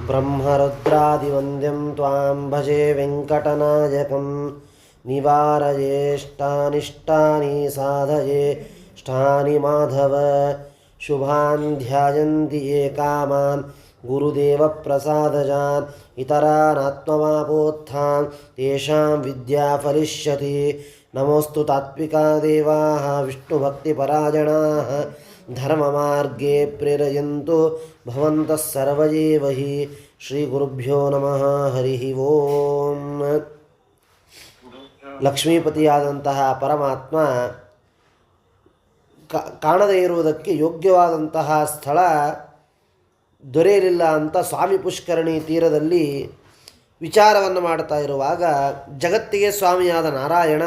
ಬ್ರಹ್ಮರುದ್ರಾದಿವಂದ್ಯಂ ತ್ವಾಂ ಭಜೆ ವೆಂಕಟನಾಯಕಂ ನಿವಾರಯೇಷ್ಟಾನಿಷ್ಟಾನಿ ಸಾಧಯೇ ಷ್ಟಾನಿ ಮಾಧವ ಶುಭಾನ್ ಧ್ಯಾಯಂತಿ ಯೇ ಕಾಮಾನ್ ಗುರುದೇವ ಪ್ರಸಾದಜಾನ್ ಇತರಾನಾತ್ಮವಾಪೋತ್ಥಾನ್ ತೇಷಾಂ ವಿದ್ಯಾ ಫಲಿಷ್ಯತಿ. ನಮೋಸ್ತು ತಾತ್ವಿಕಾ ದೇವಾಃ ವಿಷ್ಣುಭಕ್ತಿಪರಾಯಣಾಃ ಧರ್ಮಮಾರ್ಗೇ ಪ್ರೇರಯಂತು ಭವಂತಃ ಸರ್ವ ಏವ ಹಿ. ಶ್ರೀ ಗುರುಭ್ಯೋ ನಮಃ. ಹರಿ ಓಂ. ಲಕ್ಷ್ಮೀಪತಿಯಾದಂತಹ ಪರಮಾತ್ಮ ಕಾಣದೇ ಇರುವುದಕ್ಕೆ ಯೋಗ್ಯವಾದಂತಹ ಸ್ಥಳ ದೊರೆಯಲಿಲ್ಲ ಅಂತ ಸ್ವಾಮಿ ಪುಷ್ಕರಣಿ ತೀರದಲ್ಲಿ ವಿಚಾರವನ್ನು ಮಾಡ್ತಾ ಇರುವಾಗ ಜಗತ್ತಿಗೆ ಸ್ವಾಮಿಯಾದ ನಾರಾಯಣ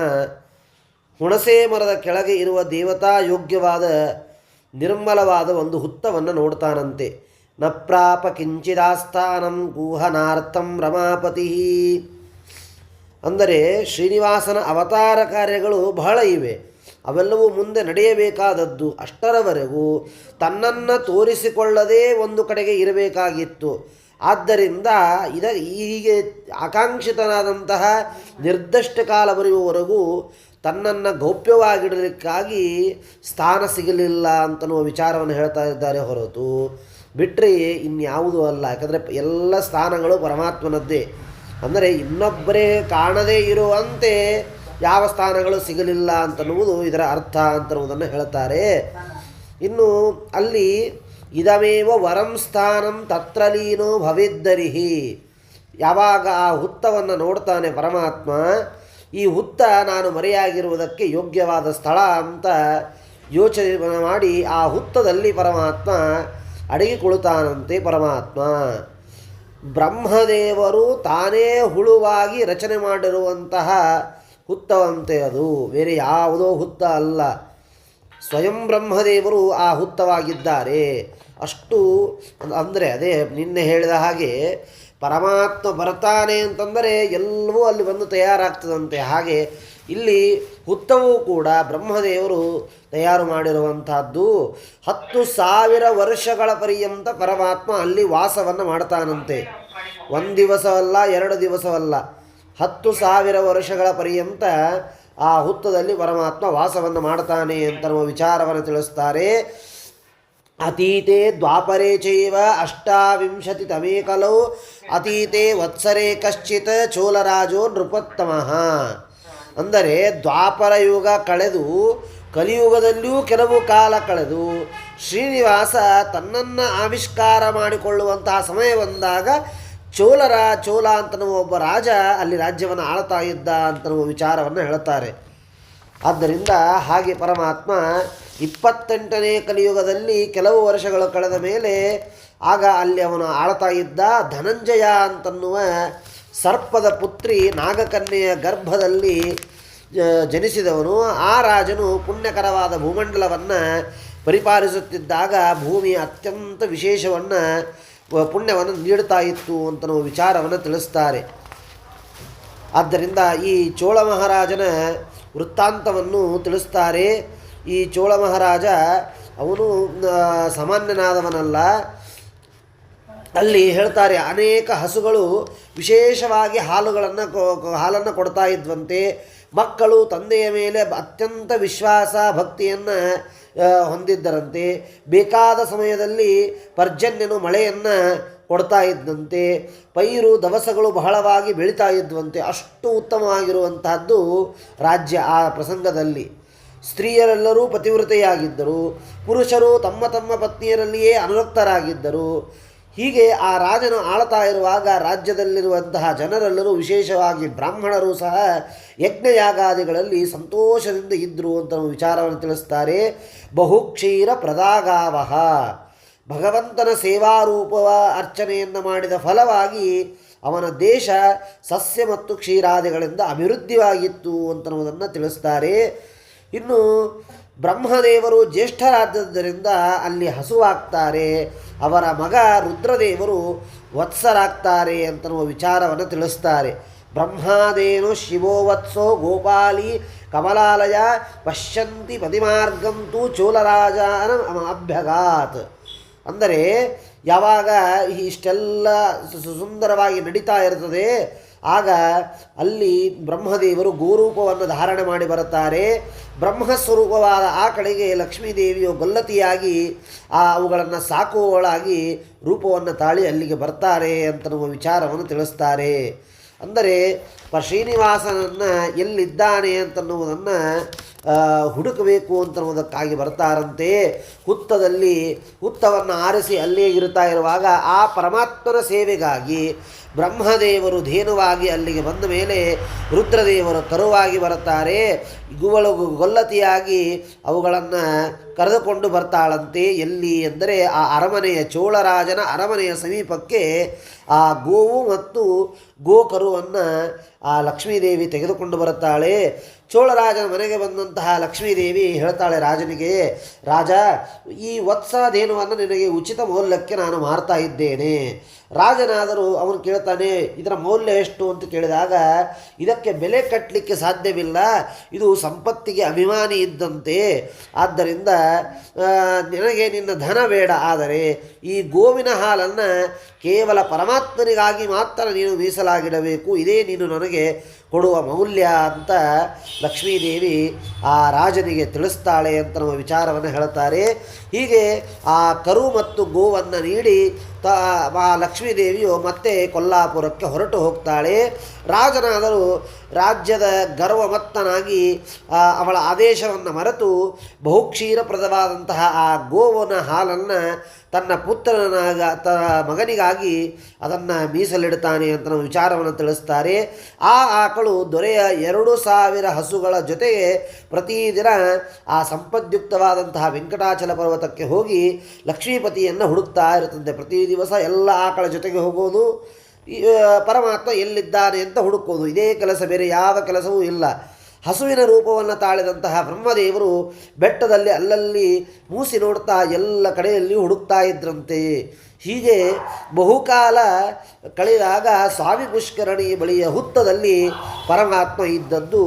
ಹುಣಸೆ ಮರದ ಕೆಳಗೆ ಇರುವ ದೇವತಾ ಯೋಗ್ಯವಾದ ನಿರ್ಮಲವಾದ ಒಂದು ಹುತ್ತವನ್ನು ನೋಡ್ತಾನಂತೆ. ನ ಪ್ರಾಪ ಕಿಂಚಿದಾಸ್ಥಾನಂ ಕೂಹನಾರ್ಥಂ ರಮಾಪತಿ. ಅಂದರೆ ಶ್ರೀನಿವಾಸನ ಅವತಾರ ಕಾರ್ಯಗಳು ಬಹಳ ಇವೆ, ಅವೆಲ್ಲವೂ ಮುಂದೆ ನಡೆಯಬೇಕಾದದ್ದು. ಅಷ್ಟರವರೆಗೂ ತನ್ನನ್ನು ತೋರಿಸಿಕೊಳ್ಳದೇ ಒಂದು ಕಡೆಗೆ ಇರಬೇಕಾಗಿತ್ತು. ಆದ್ದರಿಂದ ಹೀಗೆ ಆಕಾಂಕ್ಷಿತನಾದಂತಹ ನಿರ್ದಿಷ್ಟ ಕಾಲ ಬರೆಯುವವರೆಗೂ ತನ್ನನ್ನು ಗೌಪ್ಯವಾಗಿಡಲಿಕ್ಕಾಗಿ ಸ್ಥಾನ ಸಿಗಲಿಲ್ಲ ಅಂತನ್ನುವ ವಿಚಾರವನ್ನು ಹೇಳ್ತಾ ಇದ್ದಾರೆ ಹೊರತು ಬಿಟ್ಟರೆ ಇನ್ಯಾವುದೂ ಅಲ್ಲ. ಯಾಕಂದರೆ ಎಲ್ಲ ಸ್ಥಾನಗಳು ಪರಮಾತ್ಮನದ್ದೇ. ಅಂದರೆ ಇನ್ನೊಬ್ಬರೇ ಕಾಣದೇ ಇರುವಂತೆ ಯಾವ ಸ್ಥಾನಗಳು ಸಿಗಲಿಲ್ಲ ಅಂತನ್ನುವುದು ಇದರ ಅರ್ಥ ಅಂತನ್ನುವುದನ್ನು ಹೇಳ್ತಾರೆ. ಇನ್ನು ಅಲ್ಲಿ ಇದಮೇವ ವರಂ ಸ್ಥಾನಂ ತತ್ರ ಲೀನೋ ಭವಿದ್ದರಿಹಿ. ಯಾವಾಗ ಆ ಹುತ್ತವನ್ನು ನೋಡ್ತಾನೆ ಪರಮಾತ್ಮ, ಈ ಹುತ್ತ ನಾನು ಮರೆಯಾಗಿರುವುದಕ್ಕೆ ಯೋಗ್ಯವಾದ ಸ್ಥಳ ಅಂತ ಯೋಚನೆ ಮಾಡಿ ಆ ಹುತ್ತದಲ್ಲಿ ಪರಮಾತ್ಮ ಅಡಗಿಕೊಳ್ಳುತ್ತಾನಂತೆ. ಪರಮಾತ್ಮ ಬ್ರಹ್ಮದೇವರು ತಾನೇ ಹುಳುವಾಗಿ ರಚನೆ ಮಾಡಿರುವಂತಹ ಹುತ್ತವಂತೆ, ಅದು ಬೇರೆ ಯಾವುದೋ ಹುತ್ತ ಅಲ್ಲ. ಸ್ವಯಂ ಬ್ರಹ್ಮದೇವರು ಆ ಹುತ್ತವಾಗಿದ್ದಾರೆ. ಅಷ್ಟು ಅಂದರೆ ಅದೇ ನಿನ್ನೆ ಹೇಳಿದ ಹಾಗೆ ಪರಮಾತ್ಮ ಬರ್ತಾನೆ ಅಂತಂದರೆ ಎಲ್ಲವೂ ಅಲ್ಲಿ ಬಂದು ತಯಾರಾಗ್ತದಂತೆ. ಹಾಗೆ ಇಲ್ಲಿ ಹುತ್ತವೂ ಕೂಡ ಬ್ರಹ್ಮದೇವರು ತಯಾರು ಮಾಡಿರುವಂತಹದ್ದು. 10,000 ವರ್ಷಗಳ ಪರ್ಯಂತ ಪರಮಾತ್ಮ ಅಲ್ಲಿ ವಾಸವನ್ನು ಮಾಡ್ತಾನಂತೆ. ಒಂದು ದಿವಸವಲ್ಲ, 2 ದಿವಸವಲ್ಲ, 10,000 ವರ್ಷಗಳ ಪರ್ಯಂತ ಆ ಹುತ್ತದಲ್ಲಿ ಪರಮಾತ್ಮ ವಾಸವನ್ನು ಮಾಡ್ತಾನೆ ಅಂತ ನಮ್ಮ ವಿಚಾರವನ್ನು ತಿಳಿಸ್ತಾರೆ. ಅತೀತೆ ದ್ವಾಪರೇ ಚೈವ 28 ತಮೇ ಕಲೌ ಅತೀತೆ ವತ್ಸರೇ ಕಶ್ಚಿತ್ ಚೋಳರಾಜೋ ನೃಪೋತ್ತಮಃ. ಅಂದರೆ ದ್ವಾಪರ ಯುಗ ಕಳೆದು ಕಲಿಯುಗದಲ್ಲಿಯೂ ಕೆಲವು ಕಾಲ ಕಳೆದು ಶ್ರೀನಿವಾಸ ತನ್ನನ್ನು ಆವಿಷ್ಕಾರ ಮಾಡಿಕೊಳ್ಳುವಂತಹ ಸಮಯ ಬಂದಾಗ ಚೋಳ ಅಂತನ್ನುವ ಒಬ್ಬ ರಾಜ ಅಲ್ಲಿ ರಾಜ್ಯವನ್ನು ಆಳ್ತಾ ಇದ್ದ ಅಂತನ್ನುವ ವಿಚಾರವನ್ನು ಹೇಳ್ತಾರೆ. ಆದ್ದರಿಂದ ಹಾಗೆ ಪರಮಾತ್ಮ 28ನೇ ಕಲಿಯುಗದಲ್ಲಿ ಕೆಲವು ವರ್ಷಗಳು ಕಳೆದ ಮೇಲೆ ಆಗ ಅಲ್ಲಿ ಅವನು ಆಳ್ತಾ ಇದ್ದ. ಧನಂಜಯ ಅಂತನ್ನುವ ಸರ್ಪದ ಪುತ್ರಿ ನಾಗಕನ್ಯೆಯ ಗರ್ಭದಲ್ಲಿ ಜನಿಸಿದವನು. ಆ ರಾಜನು ಪುಣ್ಯಕರವಾದ ಭೂಮಂಡಲವನ್ನು ಪರಿಪಾಲಿಸುತ್ತಿದ್ದಾಗ ಭೂಮಿಯ ಅತ್ಯಂತ ಪುಣ್ಯವನ್ನು ನೀಡ್ತಾ ಇತ್ತು ಅಂತ ನಾವು ವಿಚಾರವನ್ನು ತಿಳಿಸ್ತಾರೆ. ಆದ್ದರಿಂದ ಈ ಚೋಳ ಮಹಾರಾಜನ ವೃತ್ತಾಂತವನ್ನು ತಿಳಿಸ್ತಾರೆ. ಈ ಚೋಳ ಮಹಾರಾಜ ಅವನು ಸಾಮಾನ್ಯನಾದವನಲ್ಲ. ಅಲ್ಲಿ ಹೇಳ್ತಾರೆ, ಅನೇಕ ಹಸುಗಳು ವಿಶೇಷವಾಗಿ ಹಾಲನ್ನು ಕೊಡ್ತಾ ಇದ್ವಂತೆ. ಮಕ್ಕಳು ತಂದೆಯ ಮೇಲೆ ಅತ್ಯಂತ ವಿಶ್ವಾಸ ಭಕ್ತಿಯನ್ನು ಹೊಂದಿದ್ದರಂತೆ. ಬೇಕಾದ ಸಮಯದಲ್ಲಿ ಪರ್ಜನ್ಯನು ಮಳೆಯನ್ನು ಕೊಡ್ತಾ ಇದ್ದಂತೆ. ಪೈರು ದವಸಗಳು ಬಹಳವಾಗಿ ಬೆಳೀತಾ ಇದ್ವಂತೆ. ಅಷ್ಟು ಉತ್ತಮವಾಗಿರುವಂತಹದ್ದು ರಾಜ್ಯ ಆ ಪ್ರಸಂಗದಲ್ಲಿ. ಸ್ತ್ರೀಯರೆಲ್ಲರೂ ಪತಿವ್ರತೆಯಾಗಿದ್ದರು. ಪುರುಷರು ತಮ್ಮ ತಮ್ಮ ಪತ್ನಿಯರಲ್ಲಿಯೇ ಅನುರಕ್ತರಾಗಿದ್ದರು. ಹೀಗೆ ಆ ರಾಜನು ಆಳ್ತಾ ಇರುವಾಗ ರಾಜ್ಯದಲ್ಲಿರುವಂತಹ ಜನರೆಲ್ಲರೂ, ವಿಶೇಷವಾಗಿ ಬ್ರಾಹ್ಮಣರು ಸಹ ಯಜ್ಞಯಾಗಾದಿಗಳಲ್ಲಿ ಸಂತೋಷದಿಂದ ಇದ್ದರು ಅಂತ ವಿಚಾರವನ್ನು ತಿಳಿಸ್ತಾರೆ. ಬಹುಕ್ಷೀರ ಪ್ರದಾಗಾವಹ. ಭಗವಂತನ ಸೇವಾರೂಪವ ಅರ್ಚನೆಯನ್ನು ಮಾಡಿದ ಫಲವಾಗಿ ಅವನ ದೇಶ ಸಸ್ಯ ಮತ್ತು ಕ್ಷೀರಾದಿಗಳಿಂದ ಅಭಿವೃದ್ಧಿಯಾಗಿತ್ತು ಅಂತನ್ನುವುದನ್ನು ತಿಳಿಸ್ತಾರೆ. ಇನ್ನು ಬ್ರಹ್ಮದೇವರು ಜ್ಯೇಷ್ಠರಾದ್ದರಿಂದ ಅಲ್ಲಿ ಹಸುವಾಗ್ತಾರೆ. ಅವರ ಮಗ ರುದ್ರದೇವರು ವತ್ಸರಾಗ್ತಾರೆ ಅಂತನ್ನುವ ವಿಚಾರವನ್ನು ತಿಳಿಸ್ತಾರೆ. ಬ್ರಹ್ಮಾದೇನು ಶಿವೋ ವತ್ಸೋ ಗೋಪಾಲಿ ಕಮಲಾಲಯ ಪಶ್ಯಂತಿ ಪದಿಮಾರ್ಗಂತೂ ಚೋಳರಾಜನ ಅಭ್ಯಗಾತ್. ಅಂದರೆ ಯಾವಾಗ ಇಷ್ಟೆಲ್ಲ ಸುಂದರವಾಗಿ ನಡೀತಾ ಇರ್ತದೆ, ಆಗ ಅಲ್ಲಿ ಬ್ರಹ್ಮದೇವರು ಗೋರೂಪವನ್ನು ಧಾರಣೆ ಮಾಡಿ ಬರುತ್ತಾರೆ. ಬ್ರಹ್ಮಸ್ವರೂಪವಾದ ಆ ಕಡೆಗೆ ಲಕ್ಷ್ಮೀದೇವಿಯು ಗೊಲ್ಲತಿಯಾಗಿ ಅವುಗಳನ್ನು ಸಾಕುವವಳಾಗಿ ರೂಪವನ್ನು ತಾಳಿ ಅಲ್ಲಿಗೆ ಬರ್ತಾರೆ ಅಂತ ನಮ್ಮ ವಿಚಾರವನ್ನು ತಿಳಿಸ್ತಾರೆ. ಅಂದರೆ ಶ್ರೀನಿವಾಸನನ್ನು ಎಲ್ಲಿದ್ದಾನೆ ಅಂತನ್ನುವುದನ್ನು ಹುಡುಕಬೇಕು ಅಂತನ್ನುವುದಕ್ಕಾಗಿ ಬರ್ತಾರಂತೆ. ಹುತ್ತವನ್ನು ಆರಿಸಿ ಅಲ್ಲೇ ಇರುತ್ತಾ ಇರುವಾಗ ಆ ಪರಮಾತ್ಮನ ಸೇವೆಗಾಗಿ ಬ್ರಹ್ಮದೇವರು ಧೇನುವಾಗಿ ಅಲ್ಲಿಗೆ ಬಂದ ಮೇಲೆ ರುದ್ರದೇವರು ಕರುವಾಗಿ ಬರುತ್ತಾರೆ. ಗೊಲ್ಲತಿಯಾಗಿ ಅವುಗಳನ್ನು ಕರೆದುಕೊಂಡು ಬರ್ತಾಳಂತೆ. ಎಲ್ಲಿ ಎಂದರೆ ಆ ಅರಮನೆಯ ಚೋಳರಾಜನ ಅರಮನೆಯ ಸಮೀಪಕ್ಕೆ ಆ ಗೋವು ಮತ್ತು ಗೋಕರುವನ್ನು ಆ ಲಕ್ಷ್ಮೀದೇವಿ ತೆಗೆದುಕೊಂಡು ಬರುತ್ತಾಳೆ. ಚೋಳರಾಜನ ಮನೆಗೆ ಬಂದಂತಹ ಲಕ್ಷ್ಮೀದೇವಿ ಹೇಳ್ತಾಳೆ ರಾಜನಿಗೆ, ರಾಜ, ಈ ವತ್ಸಾಧೇನುವನ್ನು ನಿನಗೆ ಉಚಿತ ಮೌಲ್ಯಕ್ಕೆ ನಾನು ಮಾರ್ತಾ ಇದ್ದೇನೆ. ರಾಜನಾದರೂ ಅವನು ಕೇಳ್ತಾನೆ, ಇದರ ಮೌಲ್ಯ ಎಷ್ಟು ಅಂತ ಕೇಳಿದಾಗ, ಇದಕ್ಕೆ ಬೆಲೆ ಕಟ್ಟಲಿಕ್ಕೆ ಸಾಧ್ಯವಿಲ್ಲ, ಇದು ಸಂಪತ್ತಿಗೆ ಅಭಿಮಾನಿ ಇದ್ದಂತೆ, ಆದ್ದರಿಂದ ನಿನಗೆ ನಿನ್ನ ಧನ ಬೇಡ, ಆದರೆ ಈ ಗೋವಿನ ಹಾಲನ್ನು ಕೇವಲ ಪರಮಾತ್ಮನಿಗಾಗಿ ಮಾತ್ರ ನೀನು ಮೀಸಲಾಗಿಡಬೇಕು, ಇದೇ ನೀನು ನನಗೆ ಕೊಡುವ ಮೌಲ್ಯ ಅಂತ ಲಕ್ಷ್ಮೀದೇವಿ ಆ ರಾಜನಿಗೆ ತಿಳಿಸ್ತಾಳೆ ಅಂತ ನಮ್ಮ ವಿಚಾರವನ್ನು ಹೇಳ್ತಾರೆ. ಹೀಗೆ ಆ ಕರು ಮತ್ತು ಗೋವನ್ನು ನೀಡಿ ಆ ಲಕ್ಷ್ಮೀದೇವಿಯು ಮತ್ತೆ ಕೊಲ್ಲಾಪುರಕ್ಕೆ ಹೊರಟು ಹೋಗ್ತಾಳೆ. ರಾಜನಾದರೂ ರಾಜ್ಯದ ಗರ್ವಮತ್ತನಾಗಿ ಅವಳ ಆದೇಶವನ್ನು ಮರೆತು ಬಹುಕ್ಷೀರಪ್ರದವಾದಂತಹ ಆ ಗೋವನ ಹಾಲನ್ನು ತನ್ನ ಮಗನಿಗಾಗಿ ಅದನ್ನು ಮೀಸಲಿಡ್ತಾನೆ ಅಂತ ನಾವು ವಿಚಾರವನ್ನು ತಿಳಿಸ್ತಾರೆ. ಆ ಆಕಳು ದೊರೆಯ 2000 ಹಸುಗಳ ಜೊತೆಗೆ ಪ್ರತಿದಿನ ಆ ಸಂಪದ್ಯುಕ್ತವಾದಂತಹ ವೆಂಕಟಾಚಲ ಪರ್ವತಕ್ಕೆ ಹೋಗಿ ಲಕ್ಷ್ಮೀಪತಿಯನ್ನು ಹುಡುಕ್ತಾ ಇರುತ್ತದೆ. ಪ್ರತಿ ದಿವಸ ಎಲ್ಲ ಆಕಳ ಜೊತೆಗೆ ಹೋಗೋದು, ಪರಮಾತ್ಮ ಎಲ್ಲಿದ್ದಾನೆ ಅಂತ ಹುಡುಕೋದು, ಇದೇ ಕೆಲಸ, ಬೇರೆ ಯಾವ ಕೆಲಸವೂ ಇಲ್ಲ. ಹಸುವಿನ ರೂಪವನ್ನು ತಾಳಿದಂತಹ ಬ್ರಹ್ಮದೇವರು ಬೆಟ್ಟದಲ್ಲಿ ಅಲ್ಲಲ್ಲಿ ಮೂಸಿ ನೋಡ್ತಾ ಎಲ್ಲ ಕಡೆಯಲ್ಲಿ ಹುಡುಕ್ತಾ ಇದ್ರಂತೆ. ಹೀಗೆ ಬಹುಕಾಲ ಕಳೆದಾಗ ಸ್ವಾಮಿ ಪುಷ್ಕರಣಿ ಬಳಿಯ ಹುತ್ತದಲ್ಲಿ ಪರಮಾತ್ಮ ಇದ್ದದ್ದು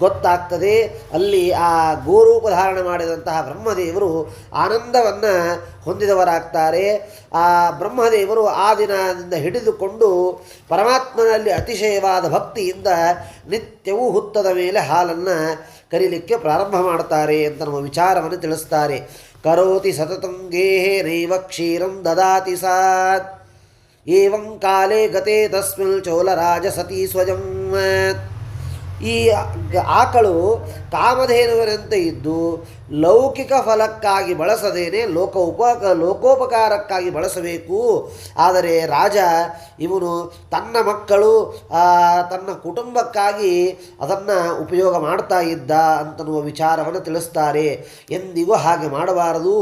ಗೊತ್ತಾಗ್ತದೆ. ಅಲ್ಲಿ ಆ ಗೋರೂಪ ಧಾರಣೆ ಮಾಡಿದಂತಹ ಬ್ರಹ್ಮದೇವರು ಆನಂದವನ್ನು ಹೊಂದಿದವರಾಗ್ತಾರೆ. ಆ ಬ್ರಹ್ಮದೇವರು ಆ ದಿನದಿಂದ ಹಿಡಿದುಕೊಂಡು ಪರಮಾತ್ಮನಲ್ಲಿ ಅತಿಶಯವಾದ ಭಕ್ತಿಯಿಂದ ನಿತ್ಯವೂ ಹುತ್ತದ ಮೇಲೆ ಹಾಲನ್ನು ಕರೀಲಿಕ್ಕೆ ಪ್ರಾರಂಭ ಮಾಡ್ತಾರೆ ಅಂತ ನಮ್ಮ ವಿಚಾರವನ್ನು ತಿಳಿಸ್ತಾರೆ. ಕರೋತಿ ಸತತಂ ಗೇಹೇ ನೈವ ಕ್ಷೀರಂ ದದಾತಿ ಸಾತ್ ಏವಂ ಕಾಲೇ ಗತೆ ತಸ್ಮಿನ್ ಚೋಳರಾಜ ಸತಿ ಸ್ವಜಂ. ಈ ಆಕಳು ಕಾಮಧೇನುವಿನಂತೆ ಇದ್ದು ಲೌಕಿಕ ಫಲಕ್ಕಾಗಿ ಬಳಸದೇನೆ ಲೋಕೋಪಕಾರಕ್ಕಾಗಿ ಬಳಸಬೇಕು. ಆದರೆ ರಾಜ ಇವನು ತನ್ನ ಮಕ್ಕಳು ತನ್ನ ಕುಟುಂಬಕ್ಕಾಗಿ ಅದನ್ನು ಉಪಯೋಗ ಮಾಡ್ತಾ ಇದ್ದ ಅಂತನ್ನುವ ವಿಚಾರವನ್ನು ತಿಳಿಸ್ತಾರೆ. ಎಂದಿಗೂ ಹಾಗೆ ಮಾಡಬಾರದು,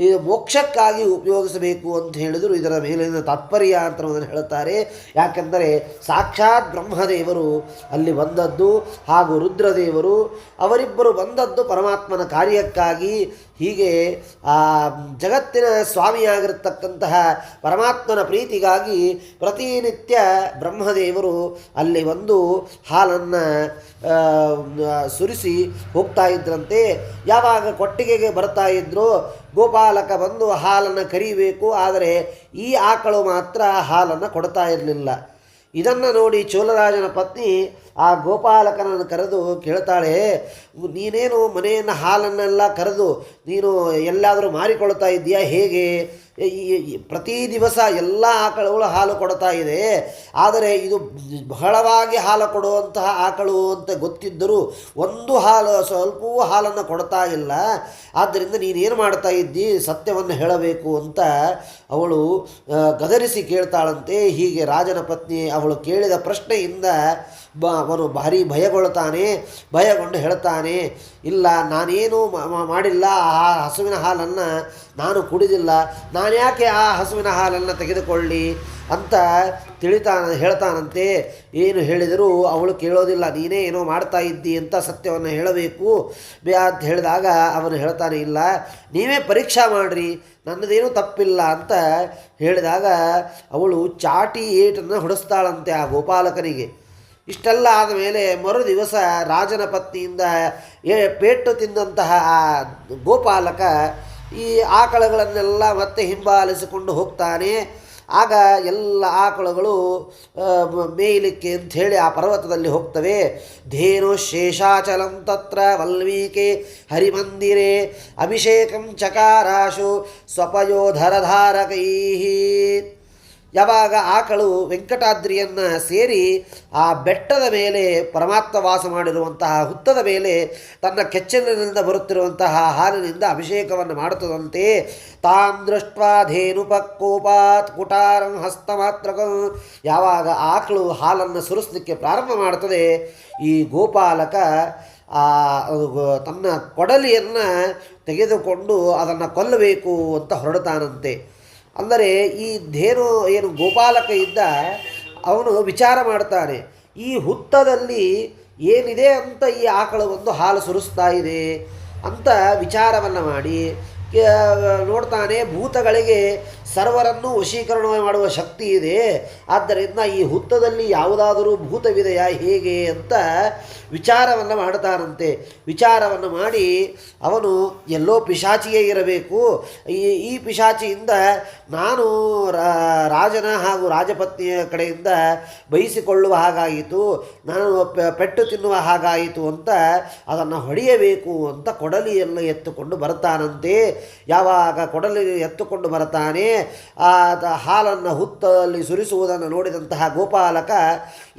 ಇದು ಮೋಕ್ಷಕ್ಕಾಗಿ ಉಪಯೋಗಿಸಬೇಕು ಅಂತ ಹೇಳಿದರು. ಇದರ ಮೇಲಿನ ತಾತ್ಪರ್ಯ ಅಂತನ್ನೋದನ್ನು ಹೇಳುತ್ತಾರೆ. ಯಾಕೆಂದರೆ ಸಾಕ್ಷಾತ್ ಬ್ರಹ್ಮದೇವರು ಅಲ್ಲಿ ಬಂದದ್ದು ಹಾಗೂ ರುದ್ರದೇವರು ಅವರಿಬ್ಬರು ಬಂದದ್ದು ಪರಮಾತ್ಮನ ಕಾರ್ಯಕ್ಕಾಗಿ. ಹೀಗೆ ಆ ಜಗತ್ತಿನ ಸ್ವಾಮಿಯಾಗಿರತಕ್ಕಂತಹ ಪರಮಾತ್ಮನ ಪ್ರೀತಿಗಾಗಿ ಪ್ರತಿನಿತ್ಯ ಬ್ರಹ್ಮದೇವರು ಅಲ್ಲಿ ಬಂದು ಹಾಲನ್ನು ಸುರಿಸಿ ಹೋಗ್ತಾ ಇದ್ರಂತೆ. ಯಾವಾಗ ಕೊಟ್ಟಿಗೆಗೆ ಬರ್ತಾ ಇದ್ರೋ ಗೋಪಾಲಕ ಬಂದು ಹಾಲನ್ನು ಕರಿಬೇಕು, ಆದರೆ ಈ ಆಕಳು ಮಾತ್ರ ಹಾಲನ್ನು ಕೊಡ್ತಾ ಇರಲಿಲ್ಲ. ಇದನ್ನು ನೋಡಿ ಚೋಳರಾಜನ ಪತ್ನಿ ಆ ಗೋಪಾಲಕನನ್ನು ಕರೆದು ಕೇಳ್ತಾಳೆ, ನೀನೇನು ಮನೆಯನ್ನು ಹಾಲನ್ನೆಲ್ಲ ಕರೆದು ನೀನು ಎಲ್ಲಾದರೂ ಮಾರಿಕೊಳ್ತಾ ಇದ್ದೀಯಾ ಹೇಗೆ? ಪ್ರತಿ ದಿವಸ ಎಲ್ಲ ಆಕಳುಗಳು ಹಾಲು ಕೊಡ್ತಾ ಇದೆ, ಆದರೆ ಇದು ಬಹಳವಾಗಿ ಹಾಲು ಕೊಡುವಂತಹ ಆಕಳು ಅಂತ ಗೊತ್ತಿದ್ದರೂ ಒಂದು ಸ್ವಲ್ಪವೂ ಹಾಲನ್ನು ಕೊಡ್ತಾ ಇಲ್ಲ. ಆದ್ದರಿಂದ ನೀನೇನು ಮಾಡ್ತಾ ಇದ್ದಿ, ಸತ್ಯವನ್ನು ಹೇಳಬೇಕು ಅಂತ ಅವಳು ಗದರಿಸಿ ಕೇಳ್ತಾಳಂತೆ. ಹೀಗೆ ರಾಜನ ಪತ್ನಿ ಅವಳು ಕೇಳಿದ ಪ್ರಶ್ನೆಯಿಂದ ಅವನು ಭಾರಿ ಭಯಗೊಂಡು ಹೇಳ್ತಾನೆ, ಇಲ್ಲ, ನಾನೇನು ಮಾಡಿಲ್ಲ, ಆ ಹಸುವಿನ ಹಾಲನ್ನು ನಾನು ಕುಡಿದಿಲ್ಲ, ನಾನು ಯಾಕೆ ಆ ಹಸುವಿನ ಹಾಲನ್ನು ತೆಗೆದುಕೊಳ್ಳಿ ಅಂತ ಹೇಳ್ತಾನಂತೆ. ಏನು ಹೇಳಿದರೂ ಅವಳು ಕೇಳೋದಿಲ್ಲ, ನೀನೇ ಏನೋ ಮಾಡ್ತಾ ಇದ್ದಿ ಅಂತ ಸತ್ಯವನ್ನು ಹೇಳಬೇಕು ಅಂತ ಹೇಳಿದಾಗ ಅವನು ಹೇಳ್ತಾನೆ, ಇಲ್ಲ, ನೀವೇ ಪರೀಕ್ಷಾ ಮಾಡಿರಿ, ನನ್ನದೇನೂ ತಪ್ಪಿಲ್ಲ ಅಂತ ಹೇಳಿದಾಗ ಅವಳು ಚಾಟಿ ಏಟನ್ನು ಹೊಡೆಸ್ತಾಳಂತೆ ಆ ಗೋಪಾಲಕನಿಗೆ. ಇಷ್ಟೆಲ್ಲ ಆದಮೇಲೆ ಮರು ದಿವಸ ರಾಜನ ಪತ್ನಿಯಿಂದ ಪೇಟು ತಿಂದಂತಹ ಆ ಗೋಪಾಲಕ ಈ ಆಕಳುಗಳನ್ನೆಲ್ಲ ಮತ್ತೆ ಹಿಂಬಾಲಿಸಿಕೊಂಡು ಹೋಗ್ತಾನೆ. ಆಗ ಎಲ್ಲ ಆಕಳುಗಳು ಮೇಯಲಿಕ್ಕೆ ಅಂಥೇಳಿ ಆ ಪರ್ವತದಲ್ಲಿ ಹೋಗ್ತವೆ. ಧೇನು ಶೇಷಾಚಲಂ ತತ್ರ ವಲ್ಮೀಕೆ ಹರಿಮಂದಿರೆ ಅಭಿಷೇಕಂ ಚಕಾರಾಶು ಸ್ವಪಯೋಧರಧಾರಕೈ. ಯಾವಾಗ ಆಕಳು ವೆಂಕಟಾದ್ರಿಯನ್ನು ಸೇರಿ ಆ ಬೆಟ್ಟದ ಮೇಲೆ ಪರಮಾತ್ಮ ವಾಸ ಮಾಡಿರುವಂತಹ ಹುತ್ತದ ಮೇಲೆ ತನ್ನ ಕೆಚ್ಚಲಿನಿಂದ ಬರುತ್ತಿರುವಂತಹ ಹಾಲಿನಿಂದ ಅಭಿಷೇಕವನ್ನು ಮಾಡುತ್ತದಂತೆ. ತಾಂ ದೃಷ್ಟ ಧೇನುಪಕ್ಕೋಪಾತ್ ಕುಟಾರಂ ಹಸ್ತಮಾತ್ರಕಂ. ಯಾವಾಗ ಆಕಳು ಹಾಲನ್ನು ಸುರಿಸಲಿಕ್ಕೆ ಪ್ರಾರಂಭ ಮಾಡ್ತದೆ, ಈ ಗೋಪಾಲಕ ತನ್ನ ಕೊಡಲಿಯನ್ನು ತೆಗೆದುಕೊಂಡು ಅದನ್ನು ಕೊಲ್ಲಬೇಕು ಅಂತ ಹೊರಡ್ತಾನಂತೆ. ಅಂದರೆ ಈ ಧೇನು ಏನು ಗೋಪಾಲಕ ಇದ್ದ ಅವನು ವಿಚಾರ ಮಾಡ್ತಾನೆ, ಈ ಹುತ್ತದಲ್ಲಿ ಏನಿದೆ ಅಂತ ಈ ಆಕಳು ಒಂದು ಹಾಲು ಸುರಿಸ್ತಾ ಇದೆ ಅಂತ ವಿಚಾರವನ್ನು ಮಾಡಿ ನೋಡ್ತಾನೆ. ಭೂತಗಳಿಗೆ ಸರ್ವರನ್ನು ವಶೀಕರಣ ಮಾಡುವ ಶಕ್ತಿ ಇದೆ, ಆದ್ದರಿಂದ ಈ ಹುತ್ತದಲ್ಲಿ ಯಾವುದಾದರೂ ಭೂತವಿದೆಯಾ ಹೇಗೆ ಅಂತ ವಿಚಾರವನ್ನು ಮಾಡ್ತಾನಂತೆ. ವಿಚಾರವನ್ನು ಮಾಡಿ ಅವನು ಎಲ್ಲೋ ಪಿಶಾಚಿಯೇ ಇರಬೇಕು, ಈ ಪಿಶಾಚಿಯಿಂದ ನಾನು ರಾಜನ ಹಾಗೂ ರಾಜಪತ್ನಿಯ ಕಡೆಯಿಂದ ಬಯಸಿಕೊಳ್ಳುವ ಹಾಗಾಯಿತು, ನಾನು ಪೆಟ್ಟು ತಿನ್ನುವ ಹಾಗಾಯಿತು ಅಂತ ಅದನ್ನು ಹೊಡೆಯಬೇಕು ಅಂತ ಕೊಡಲಿಯನ್ನು ಎತ್ತುಕೊಂಡು ಬರ್ತಾನಂತೆ. ಯಾವಾಗ ಕೊಡಲಿ ಎತ್ತುಕೊಂಡು ಬರ್ತಾನೆ, ಹಾಲನ್ನು ಹುತ್ತಲ್ಲಿ ಸುರಿಸುವುದನ್ನು ನೋಡಿದಂತಹ ಗೋಪಾಲಕ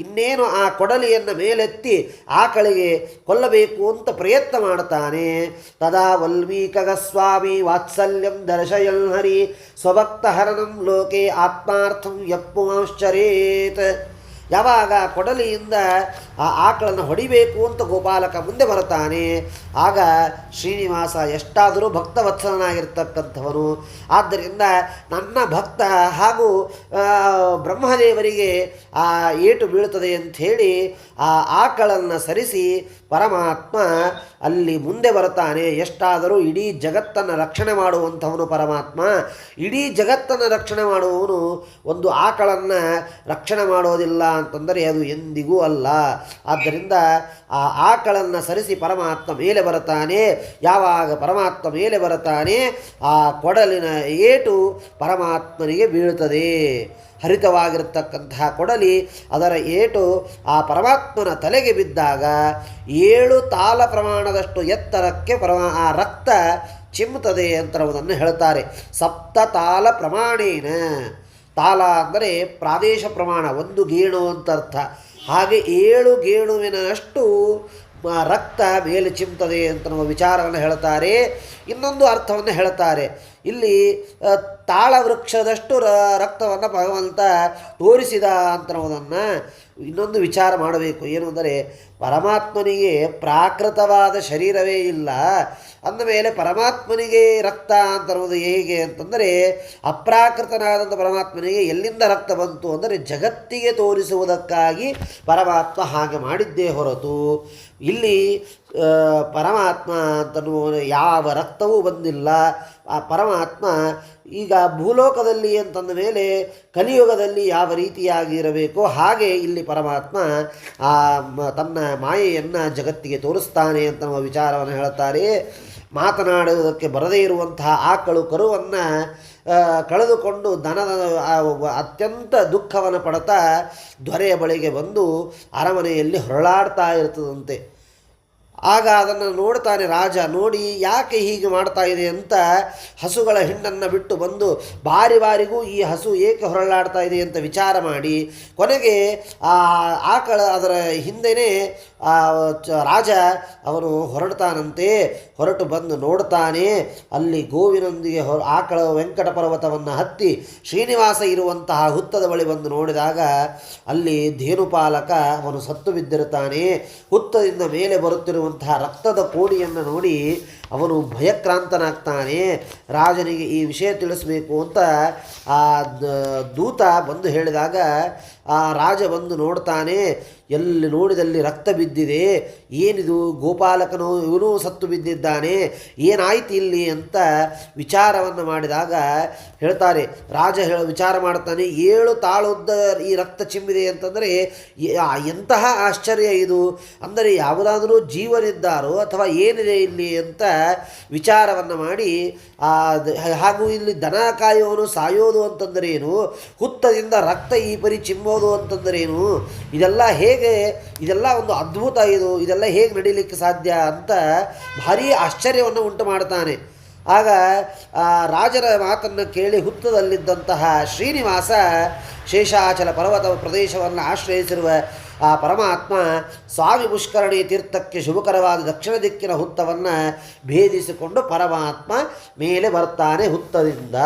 ಇನ್ನೇನು ಆ ಕೊಡಲಿಯನ್ನು ಮೇಲೆತ್ತಿ ಆಕಳಿಗೆ ಕೊಲ್ಲಬೇಕು ಅಂತ ಪ್ರಯತ್ನ ಮಾಡ್ತಾನೆ. ತದಾ ವಲ್ಮೀಕಗ ಸ್ವಾಮಿ ವಾತ್ಸಲ್ಯಂ ದರ್ಶಯನ್ ಹರಿ ಸ್ವಭಕ್ತ ಹರಣಂ ಲೋಕೆ ಆತ್ಮಾರ್ಥಂ ಯಪ್ಪುಮಾಶ್ಚರೇತ್. ಯಾವಾಗ ಕೊಡಲಿಯಿಂದ ಆ ಆಕಳನ್ನು ಹೊಡಿಬೇಕು ಅಂತ ಗೋಪಾಲಕ ಮುಂದೆ ಬರುತ್ತಾನೆ, ಆಗ ಶ್ರೀನಿವಾಸ ಎಷ್ಟಾದರೂ ಭಕ್ತವತ್ಸಲನಾಗಿರ್ತಕ್ಕಂಥವನು, ಆದ್ದರಿಂದ ನನ್ನ ಭಕ್ತ ಹಾಗೂ ಬ್ರಹ್ಮದೇವರಿಗೆ ಆ ಏಟು ಬೀಳುತ್ತದೆ ಅಂಥೇಳಿ ಆ ಆಕಳನ್ನು ಸರಿಸಿ ಪರಮಾತ್ಮ ಅಲ್ಲಿ ಮುಂದೆ ಬರ್ತಾನೆ. ಎಷ್ಟಾದರೂ ಇಡೀ ಜಗತ್ತನ್ನು ರಕ್ಷಣೆ ಮಾಡುವಂಥವನು ಪರಮಾತ್ಮ. ಇಡೀ ಜಗತ್ತನ್ನು ರಕ್ಷಣೆ ಮಾಡುವವನು ಒಂದು ಆಕಳನ್ನು ರಕ್ಷಣೆ ಮಾಡೋದಿಲ್ಲ ಅಂತಂದರೆ ಅದು ಎಂದಿಗೂ ಅಲ್ಲ. ಆದ್ದರಿಂದ ಆ ಆಕಳನ್ನು ಸರಿಸಿ ಪರಮಾತ್ಮ ಮೇಲೆ ಬರುತ್ತಾನೆ. ಯಾವಾಗ ಪರಮಾತ್ಮ ಮೇಲೆ ಬರುತ್ತಾನೆ, ಆ ಕೊಡಲಿನ ಏಟು ಪರಮಾತ್ಮನಿಗೆ ಬೀಳುತ್ತದೆ. ಹರಿತವಾಗಿರತಕ್ಕಂತಹ ಕೊಡಲಿ ಅದರ ಏಟು ಆ ಪರಮಾತ್ಮನ ತಲೆಗೆ ಬಿದ್ದಾಗ 7 ತಾಲ ಪ್ರಮಾಣದಷ್ಟು ಎತ್ತರಕ್ಕೆ ಆ ರಕ್ತ ಚಿಮ್ಮುತ್ತದೆ ಅಂತರುವುದನ್ನು ಹೇಳ್ತಾರೆ. 7 ತಾಲ ಪ್ರಮಾಣೇನ. ತಾಲ ಅಂದರೆ ಪ್ರಾದೇಶ ಪ್ರಮಾಣ, 1 ಗೇಣು ಅಂತ ಅರ್ಥ. ಹಾಗೆ 7 ಗೇಣುವಿನಷ್ಟು ರಕ್ತ ಮೇಲೆ ಚಿಮ್ಮುತ್ತದೆ ಅಂತ ನಮ್ಮ ವಿಚಾರವನ್ನು ಹೇಳ್ತಾರೆ. ಇನ್ನೊಂದು ಅರ್ಥವನ್ನು ಹೇಳ್ತಾರೆ, ಇಲ್ಲಿ ತಾಳ ವೃಕ್ಷದಷ್ಟು ರಕ್ತವನ್ನು ಭಗವಂತ ತೋರಿಸಿದ ಅಂತನ್ನೋದನ್ನು ಇನ್ನೊಂದು ವಿಚಾರ ಮಾಡಬೇಕು. ಏನು ಅಂದರೆ ಪರಮಾತ್ಮನಿಗೆ ಪ್ರಾಕೃತವಾದ ಶರೀರವೇ ಇಲ್ಲ ಅಂದಮೇಲೆ ಪರಮಾತ್ಮನಿಗೆ ರಕ್ತ ಅಂತನ್ನೋದು ಹೇಗೆ ಅಂತಂದರೆ, ಅಪ್ರಾಕೃತನಾದಂಥ ಪರಮಾತ್ಮನಿಗೆ ಎಲ್ಲಿಂದ ರಕ್ತ ಬಂತು ಅಂದರೆ ಜಗತ್ತಿಗೆ ತೋರಿಸುವುದಕ್ಕಾಗಿ ಪರಮಾತ್ಮ ಹಾಗೆ ಮಾಡಿದ್ದೇ ಹೊರತು ಇಲ್ಲಿ ಪರಮಾತ್ಮ ಅಂತನೂ ಯಾವ ರಕ್ತವೂ ಬಂದಿಲ್ಲ. ಆ ಪರಮಾತ್ಮ ಈಗ ಭೂಲೋಕದಲ್ಲಿ ಅಂತಂದ ಮೇಲೆ ಕಲಿಯುಗದಲ್ಲಿ ಯಾವ ರೀತಿಯಾಗಿ ಇರಬೇಕೋ ಹಾಗೆ ಇಲ್ಲಿ ಪರಮಾತ್ಮ ತನ್ನ ಮಾಯೆಯನ್ನು ಜಗತ್ತಿಗೆ ತೋರಿಸ್ತಾನೆ ಅಂತ ನಮ್ಮ ವಿಚಾರವನ್ನು ಹೇಳುತ್ತಾರೆ. ಮಾತನಾಡುವುದಕ್ಕೆ ಬರದೇ ಇರುವಂತಹ ಆಕಳು ಕರುವನ್ನು ಕಳೆದುಕೊಂಡು ದನದ ಅತ್ಯಂತ ದುಃಖವನ್ನು ಪಡ್ತಾ ದೊರೆಯ ಬಳಿಗೆ ಬಂದು ಅರಮನೆಯಲ್ಲಿ ಹೊರಳಾಡ್ತಾ ಇರ್ತದಂತೆ. ಆಗ ಅದನ್ನು ನೋಡ್ತಾನೆ ರಾಜ. ನೋಡಿ ಯಾಕೆ ಹೀಗೆ ಮಾಡ್ತಾ ಇದೆ ಅಂತ ಹಸುಗಳ ಹಿಂಡನ್ನು ಬಿಟ್ಟು ಬಂದು ಬಾರಿಗೂ ಈ ಹಸು ಏಕೆ ಹೊರಳಾಡ್ತಾ ಇದೆ ಅಂತ ವಿಚಾರ ಮಾಡಿ ಕೊನೆಗೆ ಆ ಆಕಳ ಅದರ ಹಿಂದೆಯೇ ರಾಜ ಅವನು ಹೊರಡ್ತಾನಂತೆ. ಹೊರಟು ಬಂದು ನೋಡ್ತಾನೆ, ಅಲ್ಲಿ ಗೋವಿನೊಂದಿಗೆ ಆಕಳ ವೆಂಕಟ ಪರ್ವತವನ್ನು ಹತ್ತಿ ಶ್ರೀನಿವಾಸ ಇರುವಂತಹ ಹುತ್ತದ ಬಳಿ ಬಂದು ನೋಡಿದಾಗ ಅಲ್ಲಿ ಧೇನುಪಾಲಕ ಅವನು ಸತ್ತು ಬಿದ್ದಿರುತ್ತಾನೆ. ಹುತ್ತದಿಂದ ಮೇಲೆ ಬರುತ್ತಿರುವಂತಹ ರಕ್ತದ ಕೋಡಿಯನ್ನು ನೋಡಿ ಅವನು ಭಯಕ್ರಾಂತನಾಗ್ತಾನೆ. ರಾಜನಿಗೆ ಈ ವಿಷಯ ತಿಳಿಸಬೇಕು ಅಂತ ಆ ದೂತ ಬಂದು ಹೇಳಿದಾಗ ಆ ರಾಜ ಬಂದು ನೋಡ್ತಾನೆ, ಎಲ್ಲಿ ನೋಡಿದಲ್ಲಿ ರಕ್ತ ಬಿದ್ದಿದೆ, ಏನಿದು ಗೋಪಾಲಕನು ಇವನು ಸತ್ತು ಬಿದ್ದಿದ್ದಾನೆ, ಏನಾಯ್ತು ಇಲ್ಲಿ ಅಂತ ವಿಚಾರವನ್ನು ಮಾಡಿದಾಗ ಹೇಳ್ತಾರೆ. ರಾಜ ವಿಚಾರ ಮಾಡ್ತಾನೆ, 7 ತಾಳುದ್ದ ಈ ರಕ್ತ ಚಿಮ್ಮಿದೆ ಅಂತಂದರೆ ಎಂತಹ ಆಶ್ಚರ್ಯ ಇದು, ಅಂದರೆ ಯಾವುದಾದರೂ ಜೀವನಿದ್ದಾರೋ ಅಥವಾ ಏನಿದೆ ಇಲ್ಲಿ ಅಂತ ವಿಚಾರವನ್ನು ಮಾಡಿ ಹಾಗೂ ಇಲ್ಲಿ ದನ ಕಾಯುವವನು ಸಾಯೋದು ಅಂತಂದರೇನು, ಹುತ್ತದಿಂದ ರಕ್ತ ಈ ಪರಿ ಚಿಮ್ಮೋದು ಅಂತಂದರೇನು, ಇದೆಲ್ಲ ಒಂದು ಅದ್ಭುತ, ಇದೆಲ್ಲ ಹೇಗೆ ನಡೀಲಿಕ್ಕೆ ಸಾಧ್ಯ ಅಂತ ಭಾರೀ ಆಶ್ಚರ್ಯವನ್ನು ಉಂಟು ಮಾಡ್ತಾನೆ. ಆಗ ರಾಜರ ಮಾತನ್ನು ಕೇಳಿ ಹುತ್ತದಲ್ಲಿದ್ದಂತಹ ಶ್ರೀನಿವಾಸ ಶೇಷಾಚಲ ಪರ್ವತ ಪ್ರದೇಶವನ್ನು ಆಶ್ರಯಿಸಿರುವ ಆ ಪರಮಾತ್ಮ ಸ್ವಾಮಿ ಪುಷ್ಕರಣಿ ತೀರ್ಥಕ್ಕೆ ಶುಭಕರವಾದ ದಕ್ಷಿಣ ದಿಕ್ಕಿನ ಹುತ್ತವನ್ನು ಭೇದಿಸಿಕೊಂಡು ಪರಮಾತ್ಮ ಮೇಲೆ ಬರ್ತಾನೆ ಹುತ್ತದಿಂದ.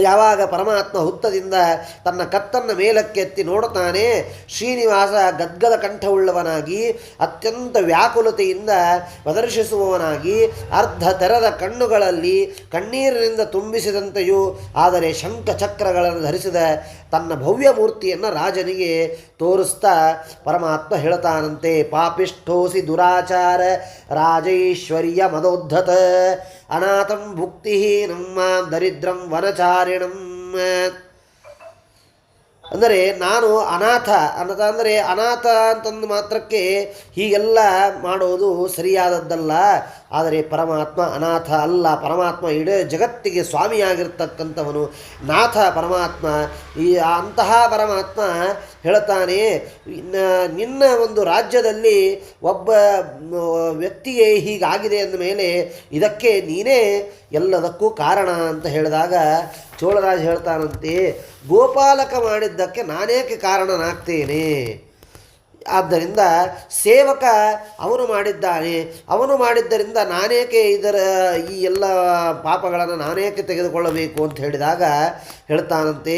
ಯಾವಾಗ ಪರಮಾತ್ಮ ಹುತ್ತದಿಂದ ತನ್ನ ಕತ್ತನ್ನು ಮೇಲಕ್ಕೆ ಎತ್ತಿ ನೋಡುತ್ತಾನೆ, ಶ್ರೀನಿವಾಸ ಗದ್ಗದ ಕಂಠವುಳ್ಳವನಾಗಿ ಅತ್ಯಂತ ವ್ಯಾಕುಲತೆಯಿಂದ ಪ್ರದರ್ಶಿಸುವವನಾಗಿ ಅರ್ಧ ತೆರೆದ ಕಣ್ಣುಗಳಲ್ಲಿ ಕಣ್ಣೀರಿನಿಂದ ತುಂಬಿಸಿದಂತೆಯೂ ಆದರೆ ಶಂಖ ಚಕ್ರಗಳನ್ನು ಧರಿಸಿದ ತನ್ನ ಭವ್ಯ ಮೂರ್ತಿಯನ್ನು ರಾಜನಿಗೆ ತೋರಿಸ್ತಾ ಪರಮಾತ್ಮ ಹೇಳ್ತಾನಂತೆ, ಪಾಪಿಷ್ಠೋಸಿ ದುರಾಚಾರ ರಾಜೈಶ್ವರ್ಯ ಮದೋದ್ಧತ ಅನಾಥಂ ಭುಕ್ತಿಹೀನಂ ಮಾಂ ದರಿದ್ರಂ ವನಚಾರಿಣಂ. ಅಂದರೆ ನಾನು ಅನಾಥ ಅಂದರೆ ಅನಾಥ ಅಂತಂದು ಮಾತ್ರಕ್ಕೆ ಹೀಗೆಲ್ಲ ಮಾಡೋದು ಸರಿಯಾದದ್ದಲ್ಲ. ಆದರೆ ಪರಮಾತ್ಮ ಅನಾಥ ಅಲ್ಲ, ಪರಮಾತ್ಮ ಇಡೀ ಜಗತ್ತಿಗೆ ಸ್ವಾಮಿಯಾಗಿರ್ತಕ್ಕಂಥವನು ನಾಥ ಪರಮಾತ್ಮ. ಅಂತಹ ಪರಮಾತ್ಮ ಹೇಳ್ತಾನೆ, ನಿನ್ನ ಒಂದು ರಾಜ್ಯದಲ್ಲಿ ಒಬ್ಬ ವ್ಯಕ್ತಿಗೆ ಹೀಗಾಗಿದೆ ಅಂದಮೇಲೆ ಇದಕ್ಕೆ ನೀನೇ ಎಲ್ಲದಕ್ಕೂ ಕಾರಣ ಅಂತ ಹೇಳಿದಾಗ ಚೋಳರಾಜ ಹೇಳ್ತಾನಂತೆ, ಗೋಪಾಲಕ ಮಾಡಿದ್ದಕ್ಕೆ ನಾನೇಕೆ ಕಾರಣನಾಗ್ತೇನೆ? ಆದ್ದರಿಂದ ಸೇವಕ ಅವನು ಮಾಡಿದ್ದಾನೆ, ಅವನು ಮಾಡಿದ್ದರಿಂದ ನಾನೇಕೆ ಈ ಎಲ್ಲ ಪಾಪಗಳನ್ನು ನಾನೇಕೆ ತೆಗೆದುಕೊಳ್ಳಬೇಕು ಅಂತ ಹೇಳಿದಾಗ ಹೇಳ್ತಾನಂತೆ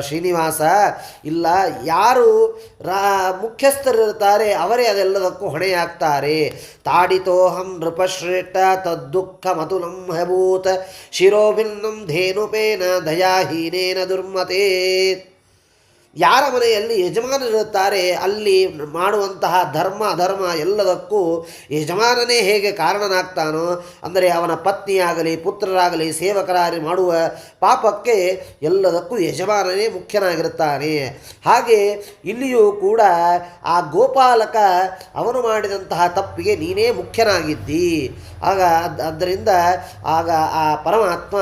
ಶ್ರೀನಿವಾಸ, ಇಲ್ಲ, ಯಾರು ಮುಖ್ಯಸ್ಥರಿರ್ತಾರೆ ಅವರೇ ಅದೆಲ್ಲದಕ್ಕೂ ಹೊಣೆಯಾಗ್ತಾರೆ. ತಾಡಿತೋಹಂ ನೃಪಶ್ರೇಷ್ಠ ತದ್ದುಃಖ ಮತುಲಂ ಹಭೂತ ಶಿರೋಭಿನ್ನಂ ಧೇನುಪೇನ ದಯಾಹೀನೇನ ದುರ್ಮತೆ. ಯಾರ ಮನೆಯಲ್ಲಿ ಯಜಮಾನರಿರುತ್ತಾರೆ ಅಲ್ಲಿ ಮಾಡುವಂತಹ ಧರ್ಮ ಅಧರ್ಮ ಎಲ್ಲದಕ್ಕೂ ಯಜಮಾನನೇ ಹೇಗೆ ಕಾರಣನಾಗ್ತಾನೋ, ಅಂದರೆ ಅವನ ಪತ್ನಿಯಾಗಲಿ ಪುತ್ರರಾಗಲಿ ಸೇವಕರಾಗಲಿ ಮಾಡುವ ಪಾಪಕ್ಕೆ ಎಲ್ಲದಕ್ಕೂ ಯಜಮಾನನೇ ಮುಖ್ಯನಾಗಿರುತ್ತಾನೆ. ಹಾಗೆ ಇಲ್ಲಿಯೂ ಕೂಡ ಆ ಗೋಪಾಲಕ ಅವನು ಮಾಡಿದಂತಹ ತಪ್ಪಿಗೆ ನೀನೇ ಮುಖ್ಯನಾಗಿದ್ದಿ. ಆದ್ದರಿಂದ ಆ ಪರಮಾತ್ಮ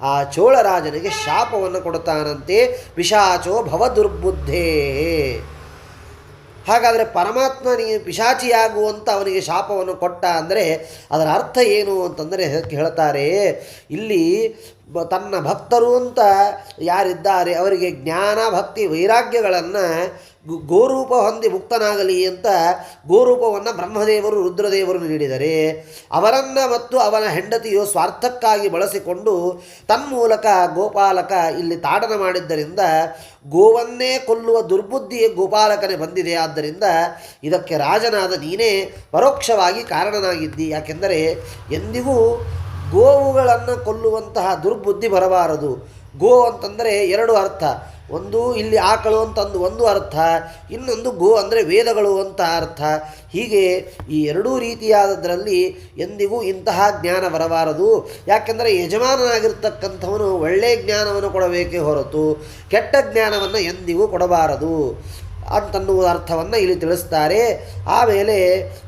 ಆ ಚೋಳರಾಜನಿಗೆ ಶಾಪವನ್ನು ಕೊಡುತ್ತಾನಂತೆ, ಪಿಶಾಚೋ ಭವ ದುರ್ಬುದ್ಧೇ. ಹಾಗಾದರೆ ಪರಮಾತ್ಮ ಪಿಶಾಚಿಯಾಗುವಂತ ಅವನಿಗೆ ಶಾಪವನ್ನು ಕೊಟ್ಟ ಅಂದರೆ ಅದರ ಅರ್ಥ ಏನು ಅಂತಂದರೆ ಹೇಳ್ತಾರೆ, ಇಲ್ಲಿ ತನ್ನ ಭಕ್ತರು ಅಂತ ಯಾರಿದ್ದಾರೆ ಅವರಿಗೆ ಜ್ಞಾನ ಭಕ್ತಿ ವೈರಾಗ್ಯಗಳನ್ನು ಗೋರೂಪ ಹೊಂದಿ ಮುಕ್ತನಾಗಲಿ ಅಂತ ಗೋರೂಪವನ್ನು ಬ್ರಹ್ಮದೇವರು ರುದ್ರದೇವರು ನೀಡಿದರೆ, ಅವರನ್ನು ಮತ್ತು ಅವನ ಹೆಂಡತಿಯು ಸ್ವಾರ್ಥಕ್ಕಾಗಿ ಬಳಸಿಕೊಂಡು ತನ್ಮೂಲಕ ಗೋಪಾಲಕ ಇಲ್ಲಿ ತಾಡನ ಮಾಡಿದ್ದರಿಂದ ಗೋವನ್ನೇ ಕೊಲ್ಲುವ ದುರ್ಬುದ್ಧಿಯೇ ಗೋಪಾಲಕನೇ ಬಂದಿದೆ. ಆದ್ದರಿಂದ ಇದಕ್ಕೆ ರಾಜನಾದ ನೀನೇ ಪರೋಕ್ಷವಾಗಿ ಕಾರಣನಾಗಿದ್ದಿ. ಯಾಕೆಂದರೆ ಎಂದಿಗೂ ಗೋವುಗಳನ್ನು ಕೊಲ್ಲುವಂತಹ ದುರ್ಬುದ್ಧಿ ಬರಬಾರದು. ಗೋ ಅಂತಂದರೆ ಎರಡು ಅರ್ಥ, ಒಂದು ಇಲ್ಲಿ ಆಕಳು ಅಂತಂದು ಒಂದು ಅರ್ಥ, ಇನ್ನೊಂದು ಗೋ ಅಂದರೆ ವೇದಗಳು ಅಂತ ಅರ್ಥ. ಹೀಗೆ ಈ ಎರಡೂ ರೀತಿಯಾದದ್ರಲ್ಲಿ ಎಂದಿಗೂ ಇಂತಹ ಜ್ಞಾನ ಬರಬಾರದು. ಯಾಕೆಂದರೆ ಯಜಮಾನನಾಗಿರ್ತಕ್ಕಂಥವನು ಒಳ್ಳೆಯ ಜ್ಞಾನವನ್ನು ಕೊಡಬೇಕೇ ಹೊರತು ಕೆಟ್ಟ ಜ್ಞಾನವನ್ನು ಎಂದಿಗೂ ಕೊಡಬಾರದು ಅಂತನ್ನುವ ಅರ್ಥವನ್ನು ಇಲ್ಲಿ ತಿಳಿಸ್ತಾರೆ. ಆಮೇಲೆ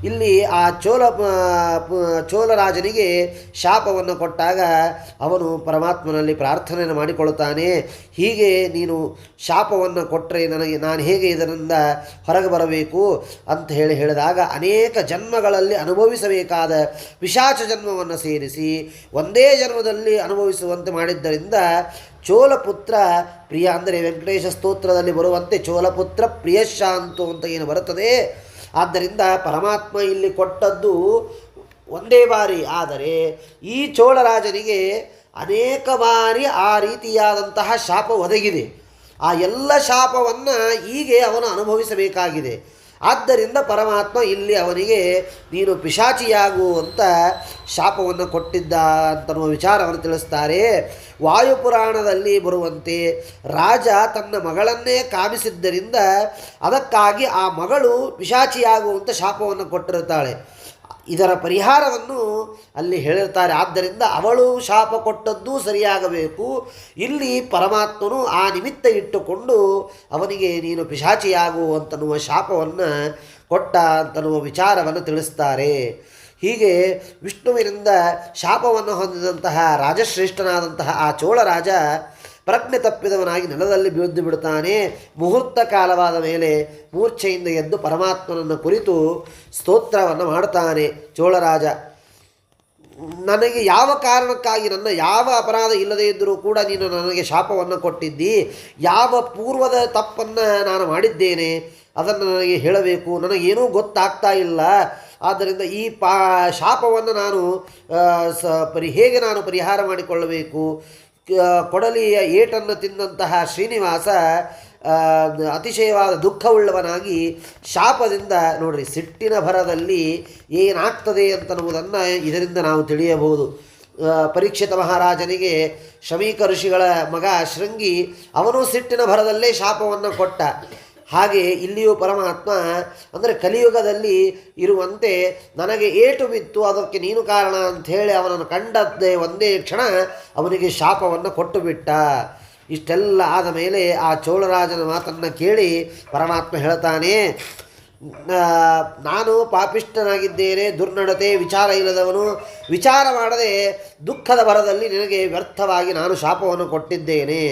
ಇಲ್ಲಿ ಆ ಚೋಳರಾಜನಿಗೆ ಶಾಪವನ್ನು ಕೊಟ್ಟಾಗ ಅವನು ಪರಮಾತ್ಮನಲ್ಲಿ ಪ್ರಾರ್ಥನೆಯನ್ನು ಮಾಡಿಕೊಳ್ಳುತ್ತಾನೆ, ಹೀಗೆ ನೀನು ಶಾಪವನ್ನು ಕೊಟ್ಟರೆ ನಾನು ಹೇಗೆ ಇದರಿಂದ ಹೊರಗೆ ಬರಬೇಕು ಅಂತ ಹೇಳಿದಾಗ ಅನೇಕ ಜನ್ಮಗಳಲ್ಲಿ ಅನುಭವಿಸಬೇಕಾದ ಪಿಶಾಚ ಜನ್ಮವನ್ನು ಸೇರಿಸಿ ಒಂದೇ ಜನ್ಮದಲ್ಲಿ ಅನುಭವಿಸುವಂತೆ ಮಾಡಿದ್ದರಿಂದ ಚೋಲಪುತ್ರ ಪ್ರಿಯ, ಅಂದರೆ ವೆಂಕಟೇಶ ಸ್ತೋತ್ರದಲ್ಲಿ ಬರುವಂತೆ ಚೋಲಪುತ್ರ ಪ್ರಿಯಶಾಂತು ಅಂತ ಏನು ಬರುತ್ತದೆ. ಆದ್ದರಿಂದ ಪರಮಾತ್ಮ ಇಲ್ಲಿ ಕೊಟ್ಟದ್ದು ಒಂದೇ ಬಾರಿ, ಆದರೆ ಈ ಚೋಳರಾಜನಿಗೆ ಅನೇಕ ಬಾರಿ ಆ ರೀತಿಯಾದಂತಹ ಶಾಪ ಒದಗಿದೆ. ಆ ಎಲ್ಲ ಶಾಪವನ್ನು ಹೀಗೆ ಅವನು ಅನುಭವಿಸಬೇಕಾಗಿದೆ. ಆದ್ದರಿಂದ ಪರಮಾತ್ಮ ಇಲ್ಲಿ ಅವನಿಗೆ ನೀನು ಪಿಶಾಚಿಯಾಗುವಂಥ ಶಾಪವನ್ನು ಕೊಟ್ಟಿದ್ದ ಅಂತನ್ನುವ ವಿಚಾರವನ್ನು ತಿಳಿಸ್ತಾರೆ. ವಾಯುಪುರಾಣದಲ್ಲಿ ಬರುವಂತೆ ರಾಜ ತನ್ನ ಮಗಳನ್ನೇ ಕಾಮಿಸಿದ್ದರಿಂದ ಅದಕ್ಕಾಗಿ ಆ ಮಗಳು ಪಿಶಾಚಿಯಾಗುವಂಥ ಶಾಪವನ್ನು ಕೊಟ್ಟಿರುತ್ತಾಳೆ. ಇದರ ಪರಿಹಾರವನ್ನು ಅಲ್ಲಿ ಹೇಳಿರ್ತಾರೆ. ಆದ್ದರಿಂದ ಅವಳು ಶಾಪ ಕೊಟ್ಟದ್ದು ಸರಿಯಾಗಬೇಕು. ಇಲ್ಲಿ ಪರಮಾತ್ಮನು ಆ ನಿಮಿತ್ತ ಇಟ್ಟುಕೊಂಡು ಅವನಿಗೆ ನೀನು ಪಿಶಾಚಿಯಾಗು ಅಂತನ್ನುವ ಶಾಪವನ್ನು ಕೊಟ್ಟ ಅಂತನ್ನುವ ವಿಚಾರವನ್ನು ತಿಳಿಸ್ತಾರೆ. ಹೀಗೆ ವಿಷ್ಣುವಿನಿಂದ ಶಾಪವನ್ನು ಹೊಂದಿದಂತಹ ರಾಜಶ್ರೇಷ್ಠನಾದಂತಹ ಆ ಚೋಳರಾಜ ಪ್ರಜ್ಞೆ ತಪ್ಪಿದವನಾಗಿ ನೆಲದಲ್ಲಿ ಬಿದ್ದು ಬಿಡುತ್ತಾನೆ. ಮುಹೂರ್ತ ಕಾಲವಾದ ಮೇಲೆ ಮೂರ್ಛೆಯಿಂದ ಎದ್ದು ಪರಮಾತ್ಮನನ್ನು ಕುರಿತು ಸ್ತೋತ್ರವನ್ನು ಮಾಡ್ತಾನೆ ಚೋಳರಾಜ. ನನಗೆ ಯಾವ ಕಾರಣಕ್ಕಾಗಿ ನನ್ನ ಯಾವ ಅಪರಾಧ ಇಲ್ಲದೇ ಇದ್ದರೂ ಕೂಡ ನೀನು ನನಗೆ ಶಾಪವನ್ನು ಕೊಟ್ಟಿದ್ದಿ, ಯಾವ ಪೂರ್ವದ ತಪ್ಪನ್ನು ನಾನು ಮಾಡಿದ್ದೇನೆ ಅದನ್ನು ನನಗೆ ಹೇಳಬೇಕು, ನನಗೇನೂ ಗೊತ್ತಾಗ್ತಾ ಇಲ್ಲ. ಆದ್ದರಿಂದ ಈ ಶಾಪವನ್ನು ನಾನು ಹೇಗೆ ನಾನು ಪರಿಹಾರ ಮಾಡಿಕೊಳ್ಳಬೇಕು. ಕೊಡಲಿಯ ಏಟನ್ನು ತಿಂದಂತಹ ಶ್ರೀನಿವಾಸ ಅತಿಶಯವಾದ ದುಃಖವುಳ್ಳವನಾಗಿ ಶಾಪದಿಂದ ನೋಡ್ರಿ ಸಿಟ್ಟಿನ ಭರದಲ್ಲಿ ಏನಾಗ್ತದೆ ಅಂತನ್ನುವುದನ್ನು ಇದರಿಂದ ನಾವು ತಿಳಿಯಬಹುದು. ಪರೀಕ್ಷಿತ ಮಹಾರಾಜನಿಗೆ ಶಮೀಕ ಋಷಿಗಳ ಮಗ ಶೃಂಗಿ ಅವನು ಸಿಟ್ಟಿನ ಭರದಲ್ಲೇ ಶಾಪವನ್ನು ಕೊಟ್ಟ. ಹಾಗೆ ಇಲ್ಲಿಯೂ ಪರಮಾತ್ಮ ಅಂದರೆ ಕಲಿಯುಗದಲ್ಲಿ ಇರುವಂತೆ ನನಗೆ ಏಟು ಬಿತ್ತು ಅದಕ್ಕೆ ನೀನು ಕಾರಣ ಅಂಥೇಳಿ ಅವನನ್ನು ಕಂಡದ್ದೇ ಒಂದೇ ಕ್ಷಣ ಅವನಿಗೆ ಶಾಪವನ್ನು ಕೊಟ್ಟು ಬಿಟ್ಟ. ಇಷ್ಟೆಲ್ಲ ಆದ ಮೇಲೆ ಆ ಚೋಳರಾಜನ ಮಾತನ್ನು ಕೇಳಿ ಪರಮಾತ್ಮ ಹೇಳ್ತಾನೆ, ನಾನು ಪಾಪಿಷ್ಠನಾಗಿದ್ದೇನೆ, ದುರ್ನಡತೆ, ವಿಚಾರ ಇಲ್ಲದವನು, ವಿಚಾರ ಮಾಡದೆ ದುಃಖದ ಭರದಲ್ಲಿ ನಿನಗೆ ವ್ಯರ್ಥವಾಗಿ ನಾನು ಶಾಪವನ್ನು ಕೊಟ್ಟಿದ್ದೇನೆ.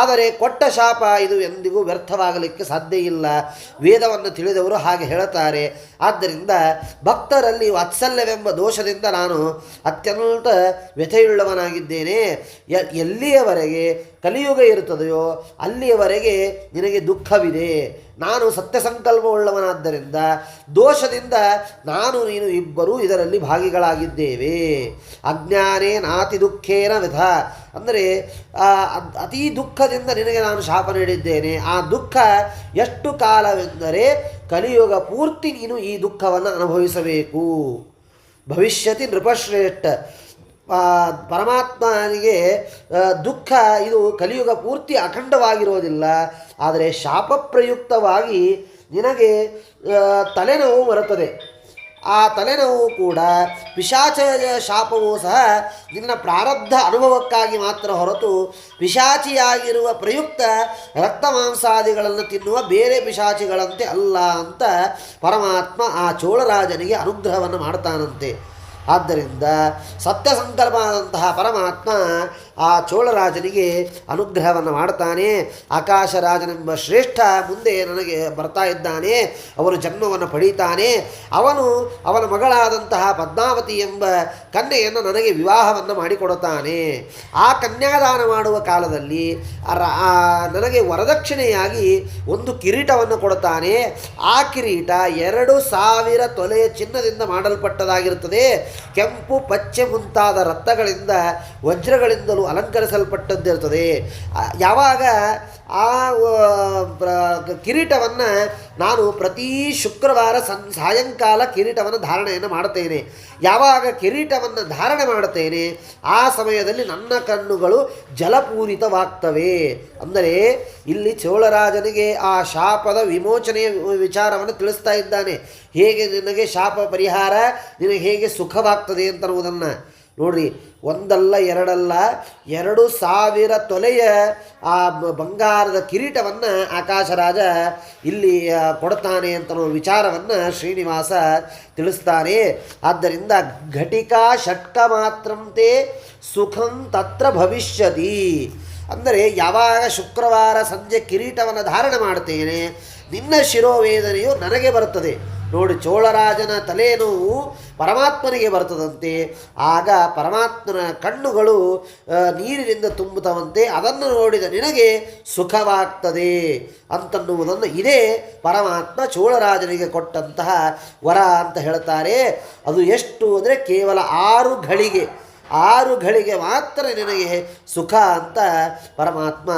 ಆದರೆ ಕೊಟ್ಟ ಶಾಪ ಇದು ಎಂದಿಗೂ ವ್ಯರ್ಥವಾಗಲಿಕ್ಕೆ ಸಾಧ್ಯ ಇಲ್ಲ. ವೇದವನ್ನು ತಿಳಿದವರು ಹಾಗೆ ಹೇಳುತ್ತಾರೆ. ಆದ್ದರಿಂದ ಭಕ್ತರಲ್ಲಿ ವಾತ್ಸಲ್ಯವೆಂಬ ದೋಷದಿಂದ ನಾನು ಅತ್ಯಂತ ವ್ಯಥೆಯುಳ್ಳವನಾಗಿದ್ದೇನೆ. ಎಲ್ಲಿಯವರೆಗೆ ಕಲಿಯುಗ ಇರುತ್ತದೆಯೋ ಅಲ್ಲಿಯವರೆಗೆ ನಿನಗೆ ದುಃಖವಿದೆ. ನಾನು ಸತ್ಯ ಸಂಕಲ್ಪವುಳ್ಳವನಾದ್ದರಿಂದ ದೋಷದಿಂದ ನಾನು ನೀನು ಇಬ್ಬರೂ ಇದರಲ್ಲಿ ಭಾಗಿಗಳಾಗಿದ್ದೇವೆ. ಅಜ್ಞಾನೇ ನಾತಿ ದುಃಖೇನ ವ್ಯಥ ಅಂದರೆ ಅತೀ ದುಃಖದಿಂದ ನಿನಗೆ ನಾನು ಶಾಪ ನೀಡಿದ್ದೇನೆ. ಆ ದುಃಖ ಎಷ್ಟು ಕಾಲವೆಂದರೆ ಕಲಿಯುಗ ಪೂರ್ತಿ ನೀನು ಈ ದುಃಖವನ್ನು ಅನುಭವಿಸಬೇಕು. ಭವಿಷ್ಯತಿ ನೃಪಶ್ರೇಷ್ಠ ಪರಮಾತ್ಮನಿಗೆ ದುಃಖ ಇದು ಕಲಿಯುಗ ಪೂರ್ತಿ ಅಖಂಡವಾಗಿರೋದಿಲ್ಲ. ಆದರೆ ಶಾಪಪ್ರಯುಕ್ತವಾಗಿ ನಿನಗೆ ತಲೆನೋವು ಬರುತ್ತದೆ. ಆ ತಲೆನೋವು ಕೂಡ ಪಿಶಾಚ ಶಾಪವೂ ಸಹ ನಿನ್ನ ಪ್ರಾರಬ್ಧ ಅನುಭವಕ್ಕಾಗಿ ಮಾತ್ರ ಹೊರತು ಪಿಶಾಚಿಯಾಗಿರುವ ಪ್ರಯುಕ್ತ ರಕ್ತ ಮಾಂಸಾದಿಗಳನ್ನು ತಿನ್ನುವ ಬೇರೆ ಪಿಶಾಚಿಗಳಂತೆ ಅಲ್ಲ ಅಂತ ಪರಮಾತ್ಮ ಆ ಚೋಳರಾಜನಿಗೆ ಅನುಗ್ರಹವನ್ನು ಮಾಡ್ತಾನಂತೆ. ಆದ್ದರಿಂದ ಸತ್ಯ ಸಂಕಲ್ಪವಾದಂತಹ ಪರಮಾತ್ಮ ಆ ಚೋಳರಾಜನಿಗೆ ಅನುಗ್ರಹವನ್ನು ಮಾಡ್ತಾನೆ. ಆಕಾಶರಾಜನೆಂಬ ಶ್ರೇಷ್ಠ ಮುಂದೆ ನನಗೆ ಬರ್ತಾ ಇದ್ದಾನೆ, ಅವನು ಜನ್ಮವನ್ನು ಪಡೀತಾನೆ. ಅವನ ಮಗಳಾದಂತಹ ಪದ್ಮಾವತಿ ಎಂಬ ಕನ್ಯೆಯನ್ನು ನನಗೆ ವಿವಾಹವನ್ನು ಮಾಡಿಕೊಡುತ್ತಾನೆ. ಆ ಕನ್ಯಾದಾನ ಮಾಡುವ ಕಾಲದಲ್ಲಿ ನನಗೆ ವರದಕ್ಷಿಣೆಯಾಗಿ ಒಂದು ಕಿರೀಟವನ್ನು ಕೊಡುತ್ತಾನೆ. ಆ ಕಿರೀಟ 2000 ತೊಲೆಯ ಚಿನ್ನದಿಂದ ಮಾಡಲ್ಪಟ್ಟದಾಗಿರುತ್ತದೆ. ಕೆಂಪು, ಪಚ್ಚೆ ಮುಂತಾದ ರತ್ನಗಳಿಂದ ವಜ್ರಗಳಿಂದಲೂ ಅಲಂಕರಿಸಲ್ಪಟ್ಟದ್ದಿರ್ತದೆ. ಯಾವಾಗ ಆ ಕಿರೀಟವನ್ನು ನಾನು ಪ್ರತಿ ಶುಕ್ರವಾರ ಸಾಯಂಕಾಲ ಕಿರೀಟವನ್ನು ಧಾರಣೆಯನ್ನು ಮಾಡುತ್ತೇನೆ. ಯಾವಾಗ ಕಿರೀಟವನ್ನು ಧಾರಣೆ ಮಾಡುತ್ತೇನೆ ಆ ಸಮಯದಲ್ಲಿ ನನ್ನ ಕಣ್ಣುಗಳು ಜಲಪೂರಿತವಾಗ್ತವೆ. ಅಂದರೆ ಇಲ್ಲಿ ಚೋಳರಾಜನಿಗೆ ಆ ಶಾಪದ ವಿಮೋಚನೆಯ ವಿಚಾರವನ್ನು ತಿಳಿಸ್ತಾ ಇದ್ದಾನೆ. ಹೇಗೆ ನಿನಗೆ ಶಾಪ ಪರಿಹಾರ, ನಿನಗೆ ಹೇಗೆ ಸುಖವಾಗ್ತದೆ ಅಂತನ್ನುವುದನ್ನು ನೋಡ್ರಿ. ಒಂದಲ್ಲ ಎರಡಲ್ಲ 2000 ತೊಲೆಯ ಆ ಬಂಗಾರದ ಕಿರೀಟವನ್ನು ಆಕಾಶರಾಜ ಇಲ್ಲಿ ಕೊಡ್ತಾನೆ ಅಂತ ವಿಚಾರವನ್ನು ಶ್ರೀನಿವಾಸ ತಿಳಿಸ್ತಾನೆ. ಆದ್ದರಿಂದ ಘಟಿಕಾ ಷಟ್ಕ ಮಾತ್ರಂತೆ ಸುಖಂ ತತ್ರ ಭವಿಷ್ಯತಿ. ಅಂದರೆ ಯಾವಾಗ ಶುಕ್ರವಾರ ಸಂಜೆ ಕಿರೀಟವನ್ನು ಧಾರಣೆ ಮಾಡ್ತೇನೆ ನಿನ್ನ ಶಿರೋವೇದನೆಯು ನನಗೆ ಬರುತ್ತದೆ. ನೋಡಿ, ಚೋಳರಾಜನ ತಲೆನೋವು ಪರಮಾತ್ಮನಿಗೆ ಬರ್ತದಂತೆ. ಆಗ ಪರಮಾತ್ಮನ ಕಣ್ಣುಗಳು ನೀರಿನಿಂದ ತುಂಬುತ್ತವಂತೆ. ಅದನ್ನು ನೋಡಿದ ನಿನಗೆ ಸುಖವಾಗ್ತದೆ ಅಂತನ್ನುವುದನ್ನು ಇದೇ ಪರಮಾತ್ಮ ಚೋಳರಾಜನಿಗೆ ಕೊಟ್ಟಂತಹ ವರ ಅಂತ ಹೇಳ್ತಾರೆ. ಅದು ಎಷ್ಟು ಅಂದರೆ ಕೇವಲ 6 ಘಳಿಗೆ ಮಾತ್ರ ನಿನಗೆ ಸುಖ ಅಂತ ಪರಮಾತ್ಮ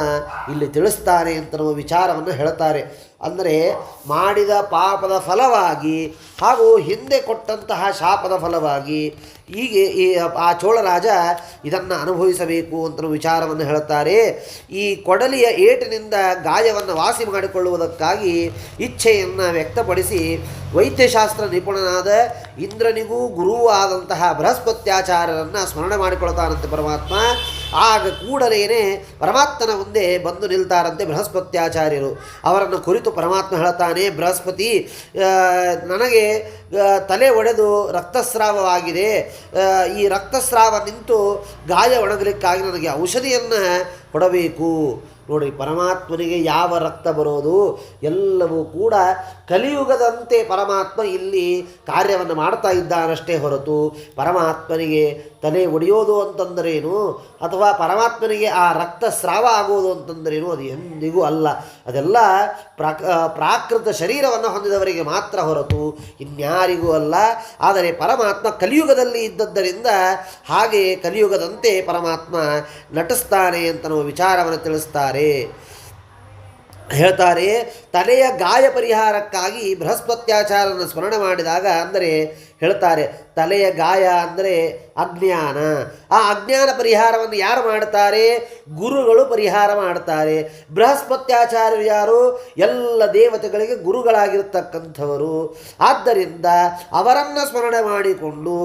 ಇಲ್ಲಿ ತಿಳಿಸ್ತಾನೆ ಅಂತ ನಾವು ವಿಚಾರವನ್ನು ಹೇಳ್ತಾರೆ. ಅಂದರೆ ಮಾಡಿದ ಪಾಪದ ಫಲವಾಗಿ ಹಾಗೂ ಹಿಂದೆ ಕೊಟ್ಟಂತಹ ಶಾಪದ ಫಲವಾಗಿ ಹೀಗೆ ಆ ಚೋಳರಾಜ ಇದನ್ನು ಅನುಭವಿಸಬೇಕು ಅಂತ ವಿಚಾರವನ್ನು ಹೇಳುತ್ತಾರೆ. ಈ ಕೊಡಲಿಯ ಏಟಿನಿಂದ ಗಾಯವನ್ನು ವಾಸಿ ಮಾಡಿಕೊಳ್ಳುವುದಕ್ಕಾಗಿ ಇಚ್ಛೆಯನ್ನು ವ್ಯಕ್ತಪಡಿಸಿ ವೈದ್ಯಶಾಸ್ತ್ರ ನಿಪುಣನಾದ ಇಂದ್ರನಿಗೂ ಗುರುವೂ ಆದಂತಹ ಬೃಹಸ್ಪತ್ಯಾಚಾರ್ಯರನ್ನು ಸ್ಮರಣೆ ಮಾಡಿಕೊಳ್ತಾನಂತೆ ಪರಮಾತ್ಮ. ಆಗ ಕೂಡಲೇ ಪರಮಾತ್ಮನ ಮುಂದೆ ಬಂದು ನಿಲ್ತಾರಂತೆ ಬೃಹಸ್ಪತ್ಯಾಚಾರ್ಯರು. ಅವರನ್ನು ಕುರಿತು ಪರಮಾತ್ಮ ಹೇಳ್ತಾನೆ, ಬೃಹಸ್ಪತಿ, ನನಗೆ ತಲೆ ಒಡೆದು ರಕ್ತಸ್ರಾವವಾಗಿದೆ. ಈ ರಕ್ತಸ್ರಾವ ನಿಂತು ಗಾಯ ಒಣಗಲಿಕ್ಕಾಗಿ ನನಗೆ ಔಷಧಿಯನ್ನು ಕೊಡಬೇಕು. ನೋಡಿ, ಪರಮಾತ್ಮನಿಗೆ ಯಾವ ರಕ್ತ ಬರೋದು ಎಲ್ಲವೂ ಕೂಡ ಕಲಿಯುಗದಂತೆ ಪರಮಾತ್ಮ ಇಲ್ಲಿ ಕಾರ್ಯವನ್ನು ಮಾಡ್ತಾ ಇದ್ದಾನಷ್ಟೇ ಹೊರತು ಪರಮಾತ್ಮನಿಗೆ ತಲೆ ಒಡೆಯೋದು ಅಂತಂದರೇನು ಅಥವಾ ಪರಮಾತ್ಮನಿಗೆ ಆ ರಕ್ತಸ್ರಾವ ಆಗೋದು ಅಂತಂದರೇನು ಅದು ಎಂದಿಗೂ ಅಲ್ಲ. ಅದೆಲ್ಲ ಪ್ರಾಕೃತ ಶರೀರವನ್ನು ಹೊಂದಿದವರಿಗೆ ಮಾತ್ರ ಹೊರತು ಇನ್ಯಾರಿಗೂ ಅಲ್ಲ. ಆದರೆ ಪರಮಾತ್ಮ ಕಲಿಯುಗದಲ್ಲಿ ಇದ್ದದ್ದರಿಂದ ಹಾಗೆ ಕಲಿಯುಗದಂತೆ ಪರಮಾತ್ಮ ನಟಿಸ್ತಾನೆ ಅಂತ ನಾವು ವಿಚಾರವನ್ನು ತಿಳಿಸ್ತಾರೆ. ಹೇಳ್ತಾರೆ, ತಲೆಯ ಗಾಯ ಪರಿಹಾರಕ್ಕಾಗಿ ಬೃಹಸ್ಪತ್ಯಾಚಾರನ ಸ್ಮರಣೆ ಮಾಡಿದಾಗ, ಅಂದರೆ ಹೇಳ್ತಾರೆ ತಲೆಯ ಗಾಯ ಅಂದರೆ ಅಜ್ಞಾನ. ಆ ಅಜ್ಞಾನ ಪರಿಹಾರವನ್ನು ಯಾರು ಮಾಡ್ತಾರೆ? ಗುರುಗಳು ಪರಿಹಾರ ಮಾಡ್ತಾರೆ. ಬೃಹಸ್ಪತ್ಯಾಚಾರ್ಯರು ಯಾರು? ಎಲ್ಲ ದೇವತೆಗಳಿಗೆ ಗುರುಗಳಾಗಿರ್ತಕ್ಕಂಥವರು. ಆದ್ದರಿಂದ ಅವರನ್ನು ಸ್ಮರಣೆ ಮಾಡಿಕೊಂಡು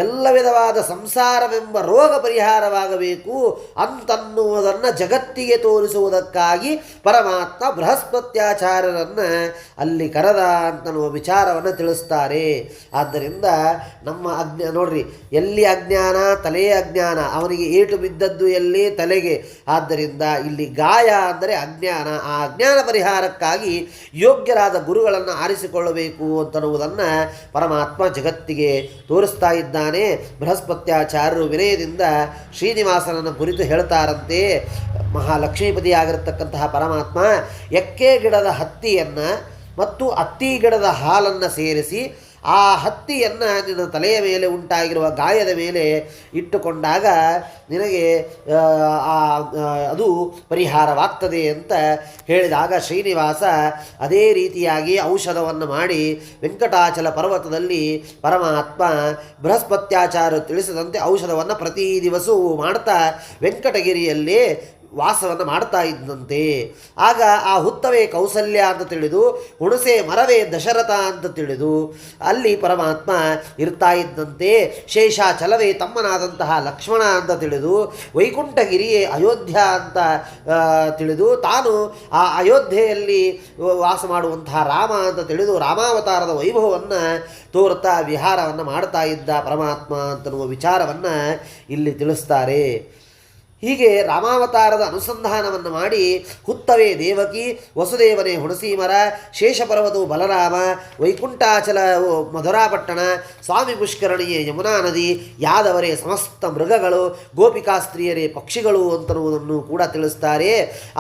ಎಲ್ಲ ವಿಧವಾದ ಸಂಸಾರವೆಂಬ ರೋಗ ಪರಿಹಾರವಾಗಬೇಕು ಅಂತನ್ನುವುದನ್ನು ಜಗತ್ತಿಗೆ ತೋರಿಸುವುದಕ್ಕಾಗಿ ಪರಮಾತ್ಮ ಬೃಹಸ್ಪತ್ಯಾಚಾರ್ಯರನ್ನು ಅಲ್ಲಿ ಕರೆದ ಅಂತನ್ನುವ ವಿಚಾರವನ್ನು ತಿಳಿಸ್ತಾರೆ. ಆದ್ದರಿಂದ ನಮ್ಮ ನೋಡ್ರಿ, ಎಲ್ಲಿ ಅಜ್ಞಾನ, ತಲೆಯ ಅಜ್ಞಾನ, ಅವನಿಗೆ ಏಟು ಬಿದ್ದದ್ದು ಎಲ್ಲಿ? ತಲೆಗೆ. ಆದ್ದರಿಂದ ಇಲ್ಲಿ ಗಾಯ ಅಂದರೆ ಅಜ್ಞಾನ. ಆ ಅಜ್ಞಾನ ಪರಿಹಾರಕ್ಕಾಗಿ ಯೋಗ್ಯರಾದ ಗುರುಗಳನ್ನು ಆರಿಸಿಕೊಳ್ಳಬೇಕು ಅಂತನ್ನುವುದನ್ನು ಪರಮಾತ್ಮ ಜಗತ್ತಿಗೆ ತೋರಿಸ್ತಾ ಇದ್ದಾನೆ. ಬೃಹಸ್ಪತ್ಯಾಚಾರ್ಯರು ವಿನಯದಿಂದ ಶ್ರೀನಿವಾಸನನ್ನು ಕುರಿತು ಹೇಳ್ತಾರಂತೆ, ಮಹಾಲಕ್ಷ್ಮೀಪತಿಯಾಗಿರತಕ್ಕಂತಹ ಪರಮಾತ್ಮ ಎಕ್ಕೆ ಗಿಡದ ಹತ್ತಿಯನ್ನು ಮತ್ತು ಅತ್ತಿ ಗಿಡದ ಹಾಲನ್ನು ಸೇರಿಸಿ ಆ ಹತ್ತಿಯನ್ನು ನಿನ್ನ ತಲೆಯ ಮೇಲೆ ಉಂಟಾಗಿರುವ ಗಾಯದ ಮೇಲೆ ಇಟ್ಟುಕೊಂಡಾಗ ನಿನಗೆ ಅದು ಪರಿಹಾರವಾಗ್ತದೆ ಅಂತ ಹೇಳಿದಾಗ ಶ್ರೀನಿವಾಸ ಅದೇ ರೀತಿಯಾಗಿ ಔಷಧವನ್ನು ಮಾಡಿ ವೆಂಕಟಾಚಲ ಪರ್ವತದಲ್ಲಿ ಪರಮಾತ್ಮ ಬೃಹಸ್ಪತ್ಯಾಚಾರ್ಯರು ತಿಳಿಸಿದಂತೆ ಔಷಧವನ್ನು ಪ್ರತಿ ದಿವಸವೂ ಮಾಡ್ತಾ ವೆಂಕಟಗಿರಿಯಲ್ಲಿ ವಾಸವನ್ನು ಮಾಡ್ತಾ ಇದ್ದಂತೆ. ಆಗ ಆ ಹುತ್ತವೇ ಕೌಸಲ್ಯ ಅಂತ ತಿಳಿದು, ಹುಣಸೆ ಮರವೇ ದಶರಥ ಅಂತ ತಿಳಿದು ಅಲ್ಲಿ ಪರಮಾತ್ಮ ಇರ್ತಾ ಇದ್ದಂತೆ. ಶೇಷಾಚಲವೇ ತಮ್ಮನಾದಂತಹ ಲಕ್ಷ್ಮಣ ಅಂತ ತಿಳಿದು, ವೈಕುಂಠಗಿರಿಯೇ ಅಯೋಧ್ಯ ಅಂತ ತಿಳಿದು, ತಾನು ಆ ಅಯೋಧ್ಯೆಯಲ್ಲಿ ವಾಸ ಮಾಡುವಂತಹ ರಾಮ ಅಂತ ತಿಳಿದು ರಾಮಾವತಾರದ ವೈಭವವನ್ನು ತೋರ್ತಾ ವಿಹಾರವನ್ನು ಮಾಡ್ತಾ ಇದ್ದ ಪರಮಾತ್ಮ ಅಂತನ್ನುವ ವಿಚಾರವನ್ನು ಇಲ್ಲಿ ತಿಳಿಸ್ತಾರೆ. ಹೀಗೆ ರಾಮಾವತಾರದ ಅನುಸಂಧಾನವನ್ನು ಮಾಡಿ ಹುತ್ತವೇ ದೇವಕಿ, ವಸುದೇವನೇ ಹುಣಸೀಮರ, ಶೇಷಪರ್ವತವು ಬಲರಾಮ, ವೈಕುಂಠಾಚಲವು ಮಧುರಾಪಟ್ಟಣ, ಸ್ವಾಮಿ ಪುಷ್ಕರಣಿಯೇ ಯಮುನಾ ನದಿ, ಯಾದವರೇ ಸಮಸ್ತ ಮೃಗಗಳು, ಗೋಪಿಕಾಸ್ತ್ರೀಯರೇ ಪಕ್ಷಿಗಳು ಅಂತನ್ನುವುದನ್ನು ಕೂಡ ತಿಳಿಸ್ತಾರೆ.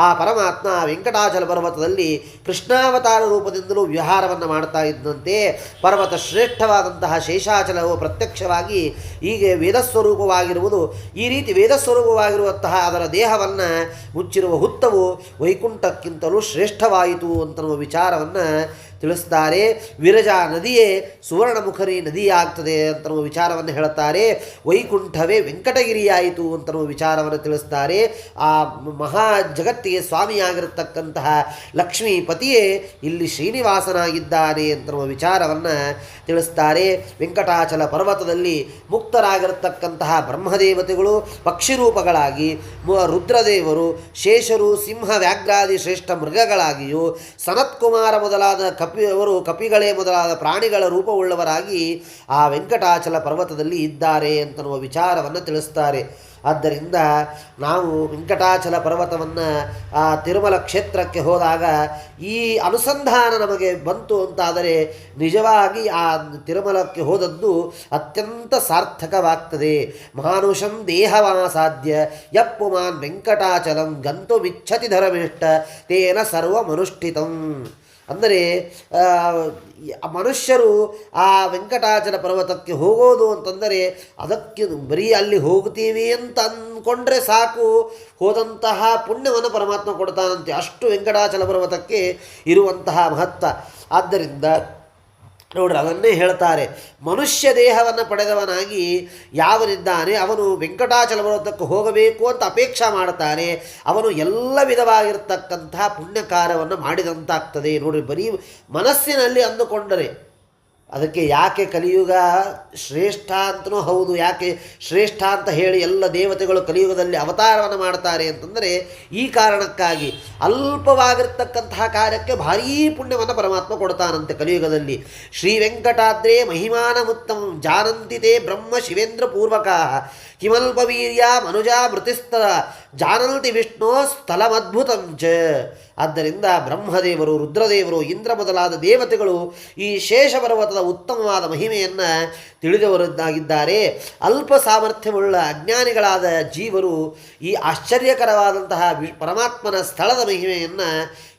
ಆ ಪರಮಾತ್ಮ ವೆಂಕಟಾಚಲ ಪರ್ವತದಲ್ಲಿ ಕೃಷ್ಣಾವತಾರ ರೂಪದಿಂದಲೂ ವಿಹಾರವನ್ನು ಮಾಡ್ತಾ ಇದ್ದಂತೆ. ಪರ್ವತ ಶ್ರೇಷ್ಠವಾದಂತಹ ಶೇಷಾಚಲವು ಪ್ರತ್ಯಕ್ಷವಾಗಿ ಹೀಗೆ ವೇದಸ್ವರೂಪವಾಗಿರುವುದು. ಈ ರೀತಿ ವೇದಸ್ವರೂಪವಾಗಿರುವ ಅದರ ದೇಹವನ್ನು ಮುಚ್ಚಿರುವ ಹುತ್ತವು ವೈಕುಂಠಕ್ಕಿಂತಲೂ ಶ್ರೇಷ್ಠವಾಯಿತು ಅಂತನ್ನುವ ವಿಚಾರವನ್ನು ತಿಳಿಸ್ತಾರೆ. ವಿರಜಾ ನದಿಯೇ ಸುವರ್ಣಮುಖರಿ ನದಿಯಾಗ್ತದೆ ಅಂತನ್ನುವ ವಿಚಾರವನ್ನು ಹೇಳುತ್ತಾರೆ. ವೈಕುಂಠವೇ ವೆಂಕಟಗಿರಿಯಾಯಿತು ಅಂತನ್ನುವ ವಿಚಾರವನ್ನು ತಿಳಿಸ್ತಾರೆ. ಆ ಮಹಾ ಜಗತ್ತಿಗೆ ಸ್ವಾಮಿಯಾಗಿರತಕ್ಕಂತಹ ಲಕ್ಷ್ಮೀಪತಿಯೇ ಇಲ್ಲಿ ಶ್ರೀನಿವಾಸನಾಗಿದ್ದಾನೆ ಅಂತನ್ನುವ ವಿಚಾರವನ್ನು ತಿಳಿಸ್ತಾರೆ. ವೆಂಕಟಾಚಲ ಪರ್ವತದಲ್ಲಿ ಮುಕ್ತರಾಗಿರತಕ್ಕಂತಹ ಬ್ರಹ್ಮದೇವತೆಗಳು ಪಕ್ಷಿರೂಪಗಳಾಗಿ, ರುದ್ರದೇವರು ಶೇಷರು ಸಿಂಹ ವ್ಯಾಘ್ರಾದಿ ಶ್ರೇಷ್ಠ ಮೃಗಗಳಾಗಿಯೂ, ಸನತ್ಕುಮಾರ ಮೊದಲಾದ ಅವರು ಕಪಿಗಳೇ ಮೊದಲಾದ ಪ್ರಾಣಿಗಳ ರೂಪವುಳ್ಳವರಾಗಿ ಆ ವೆಂಕಟಾಚಲ ಪರ್ವತದಲ್ಲಿ ಇದ್ದಾರೆ ಅಂತನ್ನುವ ವಿಚಾರವನ್ನು ತಿಳಿಸ್ತಾರೆ. ಆದ್ದರಿಂದ ನಾವು ವೆಂಕಟಾಚಲ ಪರ್ವತವನ್ನು ಆ ತಿರುಮಲ ಕ್ಷೇತ್ರಕ್ಕೆ ಹೋದಾಗ ಈ ಅನುಸಂಧಾನ ನಮಗೆ ಬಂತು ಅಂತಾದರೆ ನಿಜವಾಗಿ ಆ ತಿರುಮಲಕ್ಕೆ ಹೋದದ್ದು ಅತ್ಯಂತ ಸಾರ್ಥಕವಾಗ್ತದೆ. ಮಾನುಷಂ ದೇಹವಾಸಾಧ್ಯ ಯಪ್ಪುಮಾನ್ ವೆಂಕಟಾಚಲಂ ಗಂತುಮಿಚ್ಛತಿ ಧರ್ಮಿಷ್ಠ ತೇನ ಸರ್ವಮನುಷ್ಠಿತಂ. ಅಂದರೆ ಮನುಷ್ಯರು ಆ ವೆಂಕಟಾಚಲ ಪರ್ವತಕ್ಕೆ ಹೋಗೋದು ಅಂತಂದರೆ ಅದಕ್ಕೆ ಬರೀ ಅಲ್ಲಿ ಹೋಗ್ತೀವಿ ಅಂತ ಅಂದ್ಕೊಂಡ್ರೆ ಸಾಕು, ಹೋದಂತಹ ಪುಣ್ಯವನ್ನು ಪರಮಾತ್ಮ ಕೊಡ್ತಾನಂತೆ. ಅಷ್ಟು ವೆಂಕಟಾಚಲ ಪರ್ವತಕ್ಕೆ ಇರುವಂತಹ ಮಹತ್ವ. ಆದ್ದರಿಂದ ನೋಡ್ರಿ, ಅದನ್ನೇ ಹೇಳ್ತಾರೆ, ಮನುಷ್ಯ ದೇಹವನ್ನು ಪಡೆದವನಾಗಿ ಯಾವನಿದ್ದಾನೆ ಅವನು ವೆಂಕಟಾಚಲ ಪರ್ವತಕ್ಕೆ ಹೋಗಬೇಕು ಅಂತ ಅಪೇಕ್ಷೆ ಮಾಡ್ತಾನೆ. ಅವನು ಎಲ್ಲ ವಿಧವಾಗಿರ್ತಕ್ಕಂತಹ ಪುಣ್ಯ ಕಾರ್ಯವನ್ನು ಮಾಡಿದಂತಾಗ್ತದೆ. ನೋಡ್ರಿ, ಬರೀ ಮನಸ್ಸಿನಲ್ಲಿ ಅಂದುಕೊಂಡರೆ ಅದಕ್ಕೆ ಯಾಕೆ ಕಲಿಯುಗ ಶ್ರೇಷ್ಠ ಅಂತಲೂ ಹೌದು, ಯಾಕೆ ಶ್ರೇಷ್ಠ ಅಂತ ಹೇಳಿ ಎಲ್ಲ ದೇವತೆಗಳು ಕಲಿಯುಗದಲ್ಲಿ ಅವತಾರವನ್ನು ಮಾಡ್ತಾರೆ ಅಂತಂದರೆ ಈ ಕಾರಣಕ್ಕಾಗಿ ಅಲ್ಪವಾಗಿರ್ತಕ್ಕಂತಹ ಕಾರ್ಯಕ್ಕೆ ಭಾರೀ ಪುಣ್ಯವನ್ನು ಪರಮಾತ್ಮ ಕೊಡ್ತಾನಂತೆ ಕಲಿಯುಗದಲ್ಲಿ. ಶ್ರೀ ವೆಂಕಟಾದ್ರೇ ಮಹಿಮಾನಮುತ್ತಮ ಜಾನಂತಿತೆ ಬ್ರಹ್ಮ ಶಿವೇಂದ್ರ ಪೂರ್ವಕ ಕಿಮಲ್ಪವೀರ್ಯ ಮನುಜಾ ಮೃತಿಸ್ಥ ಜಾನಂತಿ ವಿಷ್ಣು ಸ್ಥಳಮದ್ಭುತಂ ಚ. ಆದ್ದರಿಂದ ಬ್ರಹ್ಮದೇವರು, ರುದ್ರದೇವರು, ಇಂದ್ರ ಮೊದಲಾದ ದೇವತೆಗಳು ಈ ಶೇಷಪರ್ವತದ ಉತ್ತಮವಾದ ಮಹಿಮೆಯನ್ನು ತಿಳಿದವರಾಗಿದ್ದಾರೆ. ಅಲ್ಪ ಸಾಮರ್ಥ್ಯವುಳ್ಳ ಅಜ್ಞಾನಿಗಳಾದ ಜೀವರು ಈ ಆಶ್ಚರ್ಯಕರವಾದಂತಹ ಪರಮಾತ್ಮನ ಸ್ಥಳದ ಮಹಿಮೆಯನ್ನು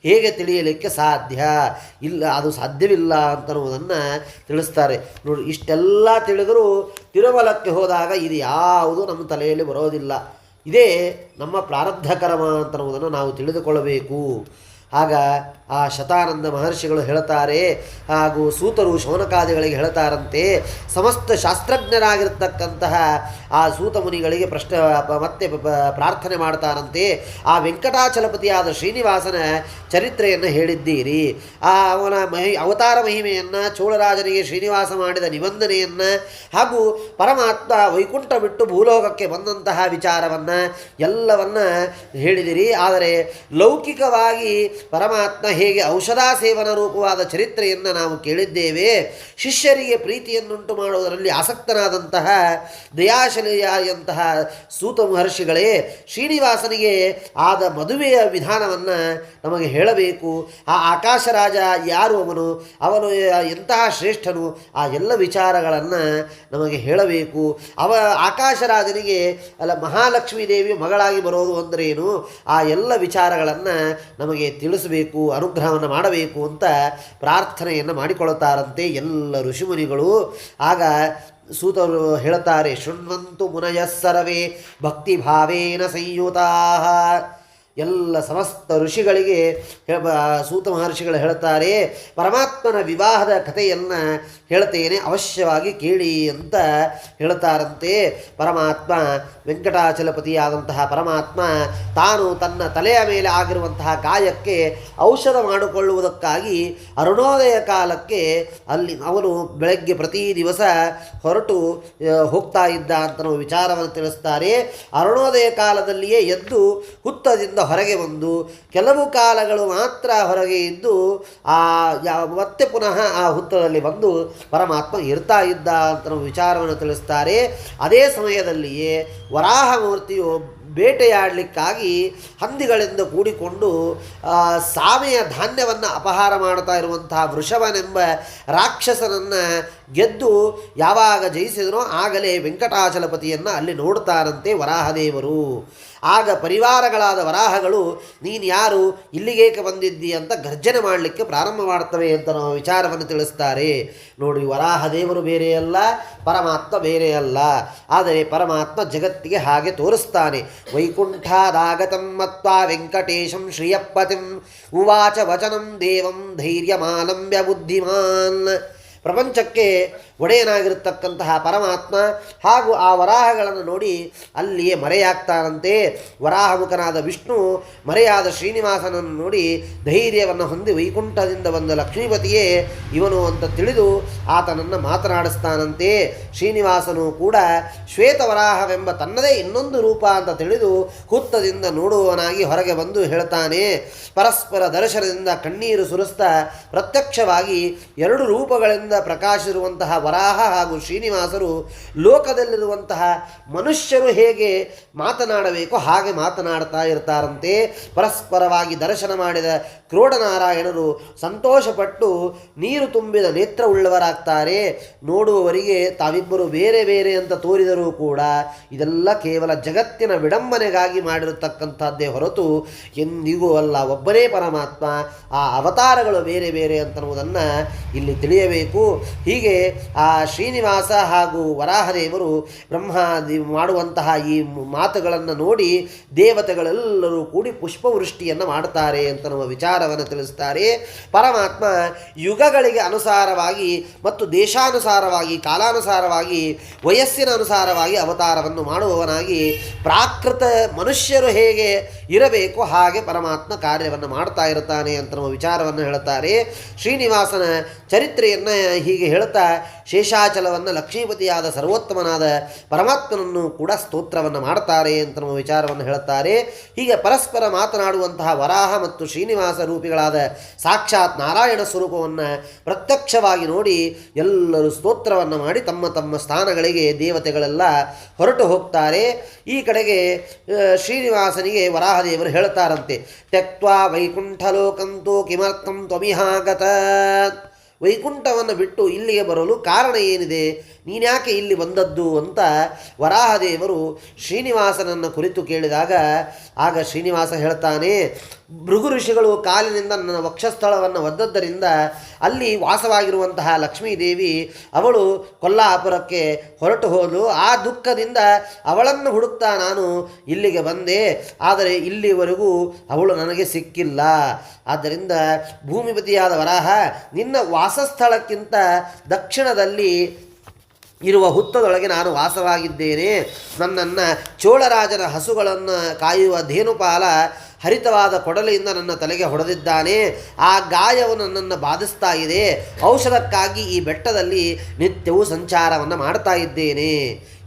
ಹೇಗೆ ತಿಳಿಯಲಿಕ್ಕೆ ಸಾಧ್ಯ ಇಲ್ಲ, ಅದು ಸಾಧ್ಯವಿಲ್ಲ ಅಂತನ್ನುವುದನ್ನು ತಿಳಿಸ್ತಾರೆ. ನೋಡಿ, ಇಷ್ಟೆಲ್ಲ ತಿಳಿದರೂ ತಿರುಮಲಕ್ಕೆ ಹೋದಾಗ ಇದು ಯಾವುದು ನಮ್ಮ ತಲೆಯಲ್ಲಿ ಬರೋದಿಲ್ಲ. ಇದೇ ನಮ್ಮ ಪ್ರಾರಬ್ಧ ಕರ್ಮ ಅಂತನ್ನುವುದನ್ನು ನಾವು ತಿಳಿದುಕೊಳ್ಳಬೇಕು. ಆಗ ಆ ಶತಾನಂದ ಮಹರ್ಷಿಗಳು ಹೇಳ್ತಾರೆ, ಹಾಗೂ ಸೂತರು ಶೌನಕಾದಿಗಳಿಗೆ ಹೇಳ್ತಾರಂತೆ, ಸಮಸ್ತ ಶಾಸ್ತ್ರಜ್ಞರಾಗಿರ್ತಕ್ಕಂತಹ ಆ ಸೂತ ಮುನಿಗಳಿಗೆ ಮತ್ತೆ ಪ್ರಾರ್ಥನೆ ಮಾಡ್ತಾರಂತೆ. ಆ ವೆಂಕಟಾಚಲಪತಿಯಾದ ಶ್ರೀನಿವಾಸನ ಚರಿತ್ರೆಯನ್ನು ಹೇಳಿದ್ದೀರಿ, ಅವನ ಅವತಾರ ಮಹಿಮೆಯನ್ನು, ಚೋಳರಾಜನಿಗೆ ಶ್ರೀನಿವಾಸ ಮಾಡಿದ ನಿಬಂಧನೆಯನ್ನು, ಹಾಗೂ ಪರಮಾತ್ಮ ವೈಕುಂಠ ಬಿಟ್ಟು ಭೂಲೋಕಕ್ಕೆ ಬಂದಂತಹ ವಿಚಾರವನ್ನು ಎಲ್ಲವನ್ನ ಹೇಳಿದಿರಿ. ಆದರೆ ಲೌಕಿಕವಾಗಿ ಪರಮಾತ್ಮ ಹೇಗೆ ಔಷಧ ಸೇವನ ರೂಪವಾದ ಚರಿತ್ರೆಯನ್ನು ನಾವು ಕೇಳಿದ್ದೇವೆ. ಶಿಷ್ಯರಿಗೆ ಪ್ರೀತಿಯನ್ನುಂಟು ಮಾಡುವುದರಲ್ಲಿ ಆಸಕ್ತನಾದಂತಹ ದಯಾಶಲಿಯಾದಂತಹ ಸೂತ ಮಹರ್ಷಿಗಳೇ, ಶ್ರೀನಿವಾಸನಿಗೆ ಆದ ಮದುವೆಯ ವಿಧಾನವನ್ನು ನಮಗೆ ಹೇಳಬೇಕು. ಆ ಆಕಾಶರಾಜ ಯಾರು, ಅವನು ಎಂತಹ ಶ್ರೇಷ್ಠನು, ಆ ಎಲ್ಲ ವಿಚಾರಗಳನ್ನು ನಮಗೆ ಹೇಳಬೇಕು. ಆಕಾಶರಾಜನಿಗೆ ಮಹಾಲಕ್ಷ್ಮೀ ದೇವಿ ಮಗಳಾಗಿ ಬರೋದು ಅಂದ್ರೇನು, ಆ ಎಲ್ಲ ವಿಚಾರಗಳನ್ನು ನಮಗೆ ತಿಳಿಸಬೇಕು, ಅನುಗ್ರಹವನ್ನು ಮಾಡಬೇಕು ಅಂತ ಪ್ರಾರ್ಥನೆಯನ್ನು ಮಾಡಿಕೊಳ್ಳುತ್ತಾರಂತೆ ಎಲ್ಲ ಋಷಿಮುನಿಗಳು. ಆಗ ಸೂತರು ಹೇಳುತ್ತಾರೆ, ಶೃಣ್ವಂತು ಮುನಯಃ ಸರ್ವೇ ಭಕ್ತಿಭಾವೇನ ಸಂಯುತಾ. ಎಲ್ಲ ಸಮಸ್ತ ಋಷಿಗಳಿಗೆ ಸೂತ ಮಹರ್ಷಿಗಳು ಹೇಳುತ್ತಾರೆ, ಪರಮಾತ್ಮನ ವಿವಾಹದ ಕಥೆಯನ್ನು ಹೇಳ್ತೇನೆ, ಅವಶ್ಯವಾಗಿ ಕೇಳಿ ಅಂತ ಹೇಳುತ್ತಾರಂತೆ. ಪರಮಾತ್ಮ ವೆಂಕಟಾಚಲಪತಿಯಾದಂತಹ ಪರಮಾತ್ಮ ತಾನು ತನ್ನ ತಲೆಯ ಮೇಲೆ ಆಗಿರುವಂತಹ ಗಾಯಕ್ಕೆ ಔಷಧ ಮಾಡಿಕೊಳ್ಳುವುದಕ್ಕಾಗಿ ಅರುಣೋದಯ ಕಾಲಕ್ಕೆ ಅಲ್ಲಿ ಅವನು ಬೆಳಗ್ಗೆ ಪ್ರತಿ ದಿವಸ ಹೊರಟು ಹೋಗ್ತಾ ಇದ್ದ ಅಂತ ನಾವು ವಿಚಾರವನ್ನು ತಿಳಿಸ್ತಾರೆ. ಅರುಣೋದಯ ಕಾಲದಲ್ಲಿಯೇ ಎದ್ದು ಹುತ್ತದಿಂದ ಹೊರಗೆ ಬಂದು ಕೆಲವು ಕಾಲಗಳು ಮಾತ್ರ ಹೊರಗೆ ಇದ್ದು ಮತ್ತೆ ಪುನಃ ಆ ಹುತ್ತದಲ್ಲಿ ಬಂದು ಪರಮಾತ್ಮ ಇರ್ತಾ ಇದ್ದ ಅಂತ ನಾವು ವಿಚಾರವನ್ನು ತಿಳಿಸ್ತಾರೆ. ಅದೇ ಸಮಯದಲ್ಲಿಯೇ ವರಾಹಮೂರ್ತಿಯು ಬೇಟೆಯಾಡಲಿಕ್ಕಾಗಿ ಹಂದಿಗಳಿಂದ ಕೂಡಿಕೊಂಡು ಸಾಮೆಯ ಧಾನ್ಯವನ್ನು ಅಪಹಾರ ಮಾಡ್ತಾ ಇರುವಂತಹ ವೃಷಭನೆಂಬ ರಾಕ್ಷಸನನ್ನು ಗೆದ್ದು ಯಾವಾಗ ಜಯಿಸಿದನೋ ಆಗಲೇ ವೆಂಕಟಾಚಲಪತಿಯನ್ನು ಅಲ್ಲಿ ನೋಡ್ತಾರಂತೆ ವರಾಹದೇವರು. ಆಗ ಪರಿವಾರಗಳಾದ ವರಾಹಗಳು, ನೀನು ಯಾರು, ಇಲ್ಲಿಗೇಕೆ ಬಂದಿದ್ದಿ ಅಂತ ಗರ್ಜನೆ ಮಾಡಲಿಕ್ಕೆ ಪ್ರಾರಂಭ ಮಾಡ್ತವೆ ಅಂತ ನಾವು ವಿಚಾರವನ್ನು ತಿಳಿಸ್ತಾರೆ. ನೋಡಿ, ವರಾಹದೇವರು ಬೇರೆಯಲ್ಲ, ಪರಮಾತ್ಮ ಬೇರೆಯಲ್ಲ. ಆದರೆ ಪರಮಾತ್ಮ ಜಗತ್ತಿಗೆ ಹಾಗೆ ತೋರಿಸ್ತಾನೆ. ವೈಕುಂಠಾದಾಗತಂ ಮತ್ವಾ ವೆಂಕಟೇಶಂ ಶ್ರಿಯಪತಿಂ ಉವಾಚ ವಚನಂ ದೇವಂ ಧೈರ್ಯಮಾಲಂಬ್ಯ ಬುದ್ಧಿಮಾನ್. ಪ್ರಪಂಚಕ್ಕೆ ಒಡೆಯನಾಗಿರತಕ್ಕಂತಹ ಪರಮಾತ್ಮ ಹಾಗೂ ಆ ವರಾಹಗಳನ್ನು ನೋಡಿ ಅಲ್ಲಿಯೇ ಮರೆಯಾಗ್ತಾನಂತೆ. ವರಾಹಮುಖನಾದ ವಿಷ್ಣು ಮರೆಯಾದ ಶ್ರೀನಿವಾಸನನ್ನು ನೋಡಿ ಧೈರ್ಯವನ್ನು ಹೊಂದಿ ವೈಕುಂಠದಿಂದ ಬಂದ ಲಕ್ಷ್ಮೀಪತಿಯೇ ಇವನು ಅಂತ ತಿಳಿದು ಆತನನ್ನು ಮಾತನಾಡಿಸ್ತಾನಂತೆ. ಶ್ರೀನಿವಾಸನು ಕೂಡ ಶ್ವೇತವರಾಹವೆಂಬ ತನ್ನದೇ ಇನ್ನೊಂದು ರೂಪ ಅಂತ ತಿಳಿದು ಹುತ್ತದಿಂದ ನೋಡುವವನಾಗಿ ಹೊರಗೆ ಬಂದು ಹೇಳ್ತಾನೆ. ಪರಸ್ಪರ ದರ್ಶನದಿಂದ ಕಣ್ಣೀರು ಸುರಿಸ್ತಾ ಪ್ರತ್ಯಕ್ಷವಾಗಿ ಎರಡು ರೂಪಗಳಿಂದ ಪ್ರಕಾಶಿರುವಂತಹ ವರಾಹ ಹಾಗೂ ಶ್ರೀನಿವಾಸರು ಲೋಕದಲ್ಲಿರುವಂತಹ ಮನುಷ್ಯರು ಹೇಗೆ ಮಾತನಾಡಬೇಕು ಹಾಗೆ ಮಾತನಾಡ್ತಾ ಇರ್ತಾರಂತೆ. ಪರಸ್ಪರವಾಗಿ ದರ್ಶನ ಮಾಡಿದ ಕ್ರೋಡನಾರಾಯಣರು ಸಂತೋಷಪಟ್ಟು ನೀರು ತುಂಬಿದ ನೇತ್ರವುಳ್ಳವರಾಗ್ತಾರೆ. ನೋಡುವವರಿಗೆ ತಾವಿಬ್ಬರು ಬೇರೆ ಬೇರೆ ಅಂತ ತೋರಿದರೂ ಕೂಡ ಇದೆಲ್ಲ ಕೇವಲ ಜಗತ್ತಿನ ವಿಡಂಬನೆಗಾಗಿ ಮಾಡಿರತಕ್ಕಂಥದ್ದೇ ಹೊರತು ಎಂದಿಗೂ ಅಲ್ಲ. ಒಬ್ಬನೇ ಪರಮಾತ್ಮ, ಆ ಅವತಾರಗಳು ಬೇರೆ ಬೇರೆ ಅಂತನ್ನುವುದನ್ನು ಇಲ್ಲಿ ತಿಳಿಯಬೇಕು. ಹೀಗೆ ಆ ಶ್ರೀನಿವಾಸ ಹಾಗೂ ವರಾಹದೇವರು ಬ್ರಹ್ಮಾದಿ ಮಾಡುವಂತಹ ಈ ಮಾತುಗಳನ್ನು ನೋಡಿ ದೇವತೆಗಳೆಲ್ಲರೂ ಕೂಡಿ ಪುಷ್ಪವೃಷ್ಟಿಯನ್ನು ಮಾಡ್ತಾರೆ ಅಂತ ನಮ್ಮ ವಿಚಾರವನ್ನು ತಿಳಿಸ್ತಾರೆ. ಪರಮಾತ್ಮ ಯುಗಗಳಿಗೆ ಅನುಸಾರವಾಗಿ ಮತ್ತು ದೇಶಾನುಸಾರವಾಗಿ, ಕಾಲಾನುಸಾರವಾಗಿ, ವಯಸ್ಸಿನ ಅನುಸಾರವಾಗಿ ಅವತಾರವನ್ನು ಮಾಡುವವನಾಗಿ ಪ್ರಾಕೃತ ಮನುಷ್ಯರು ಹೇಗೆ ಇರಬೇಕು, ಹಾಗೆ ಪರಮಾತ್ಮ ಕಾರ್ಯವನ್ನು ಮಾಡ್ತಾ ಇರ್ತಾನೆ ಅಂತ ನಮ್ಮ ವಿಚಾರವನ್ನು ಹೇಳ್ತಾರೆ. ಶ್ರೀನಿವಾಸನ ಚರಿತ್ರೆಯನ್ನು ಹೀಗೆ ಹೇಳ್ತಾ ಶೇಷಾಚಲವನ್ನು ಲಕ್ಷ್ಮೀಪತಿಯಾದ ಸರ್ವೋತ್ತಮನಾದ ಪರಮಾತ್ಮನನ್ನು ಕೂಡ ಸ್ತೋತ್ರವನ್ನು ಮಾಡ್ತಾರೆ ಅಂತ ನಮ್ಮ ವಿಚಾರವನ್ನು ಹೇಳ್ತಾರೆ. ಹೀಗೆ ಪರಸ್ಪರ ಮಾತನಾಡುವಂತಹ ವರಾಹ ಮತ್ತು ಶ್ರೀನಿವಾಸ ರೂಪಿಗಳಾದ ಸಾಕ್ಷಾತ್ ನಾರಾಯಣ ಸ್ವರೂಪವನ್ನು ಪ್ರತ್ಯಕ್ಷವಾಗಿ ನೋಡಿ ಎಲ್ಲರೂ ಸ್ತೋತ್ರವನ್ನು ಮಾಡಿ ತಮ್ಮ ತಮ್ಮ ಸ್ಥಾನಗಳಿಗೆ ದೇವತೆಗಳೆಲ್ಲ ಹೊರಟು ಹೋಗ್ತಾರೆ. ಈ ಕಡೆಗೆ ಶ್ರೀನಿವಾಸನಿಗೆ ವರಾಹದೇವರು ಹೇಳ್ತಾರಂತೆ, ತ್ಯಕ್ವಾ ವೈಕುಂಠಲೋಕಂತೂ ಕಿಮರ್ಥಂ ತ್ವಮಿಹಾಗತ. ವೈಕುಂಠವನ್ನು ಬಿಟ್ಟು ಇಲ್ಲಿಗೆ ಬರಲು ಕಾರಣ ಏನಿದೆ, ನೀನ್ಯಾಕೆ ಇಲ್ಲಿ ಬಂದದ್ದು ಅಂತ ವರಾಹದೇವರು ಶ್ರೀನಿವಾಸನನ್ನು ಕುರಿತು ಕೇಳಿದಾಗ ಆಗ ಶ್ರೀನಿವಾಸ ಹೇಳ್ತಾನೆ, ಭೃಗು ಋಷಿಗಳು ಕಾಲಿನಿಂದ ನನ್ನ ವಕ್ಷಸ್ಥಳವನ್ನು ಒದ್ದದ್ದರಿಂದ ಅಲ್ಲಿ ವಾಸವಾಗಿರುವಂತಹ ಲಕ್ಷ್ಮೀದೇವಿ ಅವಳು ಕೊಲ್ಲಾಪುರಕ್ಕೆ ಹೊರಟು ಹೋದಳು. ಆ ದುಃಖದಿಂದ ಅವಳನ್ನು ಹುಡುಕ್ತಾ ನಾನು ಇಲ್ಲಿಗೆ ಬಂದೆ. ಆದರೆ ಇಲ್ಲಿವರೆಗೂ ಅವಳು ನನಗೆ ಸಿಕ್ಕಿಲ್ಲ. ಆದ್ದರಿಂದ ಭೂಮಿಪತಿಯಾದ ವರಾಹ, ನಿನ್ನ ವಾಸಸ್ಥಳಕ್ಕಿಂತ ದಕ್ಷಿಣದಲ್ಲಿ ಇರುವ ಹುತ್ತದೊಳಗೆ ನಾನು ವಾಸವಾಗಿದ್ದೇನೆ. ನನ್ನನ್ನು ಚೋಳರಾಜನ ಹಸುಗಳನ್ನು ಕಾಯುವ ಧೇನುಪಾಲ ಹರಿತವಾದ ಕೊಡಲಿಯಿಂದ ನನ್ನ ತಲೆಗೆ ಹೊಡೆದಿದ್ದಾನೆ. ಆ ಗಾಯವು ನನ್ನನ್ನು ಬಾಧಿಸ್ತಾ ಇದೆ. ಔಷಧಕ್ಕಾಗಿ ಈ ಬೆಟ್ಟದಲ್ಲಿ ನಿತ್ಯವೂ ಸಂಚಾರವನ್ನು ಮಾಡ್ತಾ ಇದ್ದೇನೆ.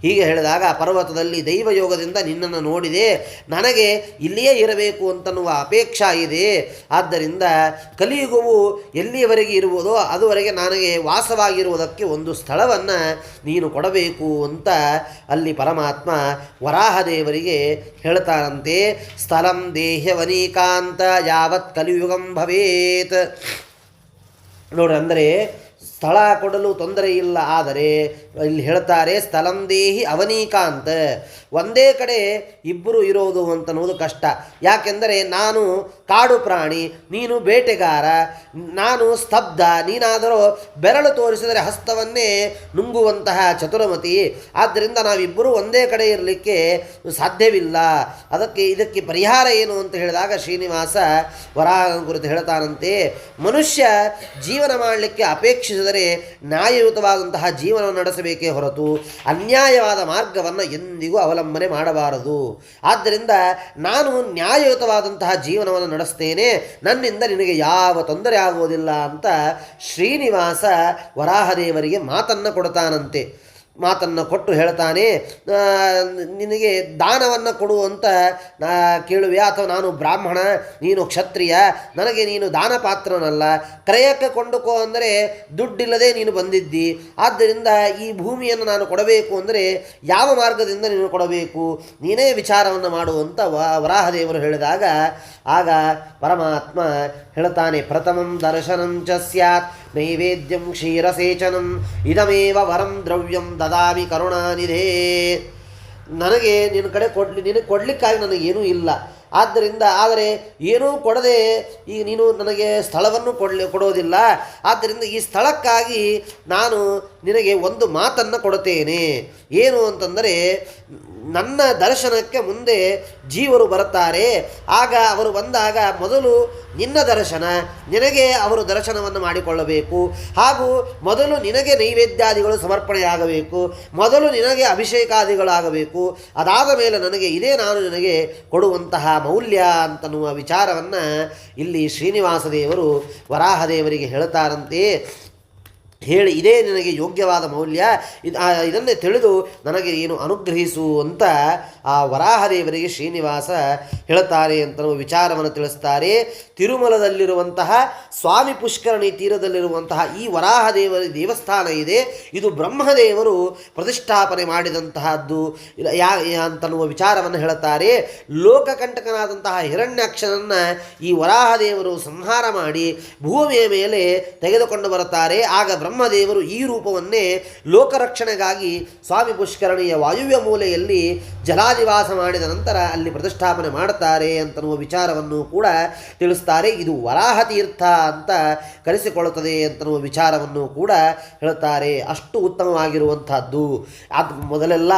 ಹೀಗೆ ಹೇಳಿದಾಗ ಪರ್ವತದಲ್ಲಿ ದೈವಯೋಗದಿಂದ ನಿನ್ನನ್ನು ನೋಡಿದೆ, ನನಗೆ ಇಲ್ಲಿಯೇ ಇರಬೇಕು ಅಂತನ್ನುವ ಅಪೇಕ್ಷೆ ಇದೆ. ಆದ್ದರಿಂದ ಕಲಿಯುಗವು ಎಲ್ಲಿಯವರೆಗೆ ಇರುವುದೋ ಅದುವರೆಗೆ ನನಗೆ ವಾಸವಾಗಿರುವುದಕ್ಕೆ ಒಂದು ಸ್ಥಳವನ್ನು ನೀನು ಕೊಡಬೇಕು ಅಂತ ಅಲ್ಲಿ ಪರಮಾತ್ಮ ವರಾಹದೇವರಿಗೆ ಹೇಳ್ತಾರಂತೆ. ಸ್ಥಳಂ ದೇಹ್ಯವನೀಕಾಂತ ಯಾವತ್ ಕಲಿಯುಗಂ ಭವೇತ್. ನೋಡ್ರಿ, ಅಂದರೆ ಸ್ಥಳ ಕೊಡಲು ತೊಂದರೆ ಇಲ್ಲ, ಆದರೆ ಇಲ್ಲಿ ಹೇಳ್ತಾರೆ ಸ್ಥಳಂ ದೇಹಿ ಅವನೀಕಾಂತ, ಒಂದೇ ಕಡೆ ಇಬ್ಬರು ಇರೋದು ಅಂತನ್ನುವುದು ಕಷ್ಟ. ಯಾಕೆಂದರೆ ನಾನು ಕಾಡು ಪ್ರಾಣಿ, ನೀನು ಬೇಟೆಗಾರ, ನಾನು ಸ್ತಬ್ಧ, ನೀನಾದರೂ ಬೆರಳು ತೋರಿಸಿದರೆ ಹಸ್ತವನ್ನೇ ನುಂಗುವಂತಹ ಚತುರಮತಿ. ಆದ್ದರಿಂದ ನಾವಿಬ್ಬರೂ ಒಂದೇ ಕಡೆ ಇರಲಿಕ್ಕೆ ಸಾಧ್ಯವಿಲ್ಲ. ಇದಕ್ಕೆ ಪರಿಹಾರ ಏನು ಅಂತ ಹೇಳಿದಾಗ ಶ್ರೀನಿವಾಸ ವರಾಹ ಕುರಿತು ಹೇಳ್ತಾನಂತೆ, ಮನುಷ್ಯ ಜೀವನ ಮಾಡಲಿಕ್ಕೆ ಅಪೇಕ್ಷಿಸಿದರೆ ನ್ಯಾಯಯುತವಾದಂತಹ ಜೀವನವನ್ನು ನಡೆಸಬೇಕೇ ಹೊರತು ಅನ್ಯಾಯವಾದ ಮಾರ್ಗವನ್ನು ಎಂದಿಗೂ ಅವಲಂಬನೆ ಮಾಡಬಾರದು. ಆದ್ದರಿಂದ ನಾನು ನ್ಯಾಯಯುತವಾದಂತಹ ಜೀವನವನ್ನು ನಡೆಸ್ತೇನೆ, ನನ್ನಿಂದ ನಿನಗೆ ಯಾವ ತೊಂದರೆ ಆಗುವುದಿಲ್ಲ ಅಂತ ಶ್ರೀನಿವಾಸ ವರಾಹದೇವರಿಗೆ ಮಾತನ್ನು ಕೊಡ್ತಾನಂತೆ. ಮಾತನ್ನು ಕೊಟ್ಟು ಹೇಳ್ತಾನೆ, ನಿನಗೆ ದಾನವನ್ನು ಕೊಡು ಅಂತ ಕೇಳುವೆ, ಅಥವಾ ನಾನು ಬ್ರಾಹ್ಮಣ, ನೀನು ಕ್ಷತ್ರಿಯ, ನನಗೆ ನೀನು ದಾನ ಪಾತ್ರನಲ್ಲ. ಕ್ರಯಕ್ಕೆ ಕೊಂಡುಕೋ ಅಂದರೆ ದುಡ್ಡಿಲ್ಲದೆ ನೀನು ಬಂದಿದ್ದಿ. ಆದ್ದರಿಂದ ಈ ಭೂಮಿಯನ್ನು ನಾನು ಕೊಡಬೇಕು ಅಂದರೆ ಯಾವ ಮಾರ್ಗದಿಂದ ನೀನು ಕೊಡಬೇಕು, ನೀನೇ ವಿಚಾರವನ್ನು ಮಾಡುವಂತ ವರಾಹದೇವರು ಹೇಳಿದಾಗ ಆಗ ಪರಮಾತ್ಮ ಹೇಳ್ತಾನೆ, ಪ್ರಥಮಂ ದರ್ಶನಂ ಚ ಸ್ಯಾತ್ ನೈವೇದ್ಯಂ ಕ್ಷೀರಸೇಚನಂ ಇದಮೇವ ವರಂ ದ್ರವ್ಯಂ ದದಾಮಿ ಕರುಣಾನಿಧೇ. ನನಗೆ ನಿನಗೆ ಕೊಡಲಿಕ್ಕಾಗಿ ನನಗೇನೂ ಇಲ್ಲ. ಆದರೆ ಏನೂ ಕೊಡದೆ ಈಗ ನೀನು ನನಗೆ ಸ್ಥಳವನ್ನು ಕೊಡೋದಿಲ್ಲ. ಆದ್ದರಿಂದ ಈ ಸ್ಥಳಕ್ಕಾಗಿ ನಾನು ನಿನಗೆ ಒಂದು ಮಾತನ್ನು ಕೊಡುತ್ತೇನೆ. ಏನು ಅಂತಂದರೆ, ನನ್ನ ದರ್ಶನಕ್ಕೆ ಮುಂದೆ ಜೀವರು ಬರುತ್ತಾರೆ. ಆಗ ಅವರು ಬಂದಾಗ ಮೊದಲು ನಿನ್ನ ದರ್ಶನ, ನಿನಗೆ ಅವರು ದರ್ಶನವನ್ನು ಮಾಡಿಕೊಳ್ಳಬೇಕು. ಹಾಗೂ ಮೊದಲು ನಿನಗೆ ನೈವೇದ್ಯಾದಿಗಳು ಸಮರ್ಪಣೆಯಾಗಬೇಕು, ಮೊದಲು ನಿನಗೆ ಅಭಿಷೇಕಾದಿಗಳಾಗಬೇಕು. ಅದಾದ ಮೇಲೆ ನನಗೆ ಇದೇ ನಾನು ನಿನಗೆ ಕೊಡುವಂತಹ ಮೌಲ್ಯ ಅಂತನ್ನುವ ವಿಚಾರವನ್ನು ಇಲ್ಲಿ ಶ್ರೀನಿವಾಸ ದೇವರು ವರಾಹದೇವರಿಗೆ ಹೇಳ್ತಾರಂತೆ. ಹೇಳಿ, ಇದೇ ನಿನಗೆ ಯೋಗ್ಯವಾದ ಮೌಲ್ಯ, ಇದನ್ನೇ ತಿಳಿದು ನನಗೆ ಏನು ಅನುಗ್ರಹಿಸು ಅಂತ ಆ ವರಾಹದೇವರಿಗೆ ಶ್ರೀನಿವಾಸ ಹೇಳ್ತಾರೆ ಅಂತ ನಾವು ವಿಚಾರವನ್ನು ತಿಳಿಸ್ತಾರೆ. ತಿರುಮಲದಲ್ಲಿರುವಂತಹ ಸ್ವಾಮಿ ಪುಷ್ಕರಣಿ ತೀರದಲ್ಲಿರುವಂತಹ ಈ ವರಾಹದೇವರ ದೇವಸ್ಥಾನ ಇದೆ. ಇದು ಬ್ರಹ್ಮದೇವರು ಪ್ರತಿಷ್ಠಾಪನೆ ಮಾಡಿದಂತಹದ್ದು ಅಂತನ್ನುವ ವಿಚಾರವನ್ನು ಹೇಳುತ್ತಾರೆ. ಲೋಕಕಂಟಕನಾದಂತಹ ಹಿರಣ್ಯಾಕ್ಷನನ್ನು ಈ ವರಾಹದೇವರು ಸಂಹಾರ ಮಾಡಿ ಭೂಮಿಯ ಮೇಲೆ ತೆಗೆದುಕೊಂಡು ಬರುತ್ತಾರೆ. ಆಗ ಬ್ರಹ್ಮದೇವರು ಈ ರೂಪವನ್ನೇ ಲೋಕರಕ್ಷಣೆಗಾಗಿ ಸ್ವಾಮಿ ಪುಷ್ಕರಣಿಯ ವಾಯುವ್ಯ ಮೂಲೆಯಲ್ಲಿ ಜಲಾದಿವಾಸ ಮಾಡಿದ ನಂತರ ಅಲ್ಲಿ ಪ್ರತಿಷ್ಠಾಪನೆ ಮಾಡುತ್ತಾರೆ ಅಂತನ್ನುವ ವಿಚಾರವನ್ನು ಕೂಡ ತಿಳಿಸ್ತಾರೆ. ಇದು ವರಾಹ ತೀರ್ಥ ಅಂತ ಕರೆಸಿಕೊಳ್ಳುತ್ತದೆ ಅಂತನ್ನುವ ವಿಚಾರವನ್ನು ಕೂಡ ಹೇಳುತ್ತಾರೆ. ಅಷ್ಟು ಉತ್ತಮವಾಗಿರುವಂತಹದ್ದು. ಅದು ಮೊದಲೆಲ್ಲ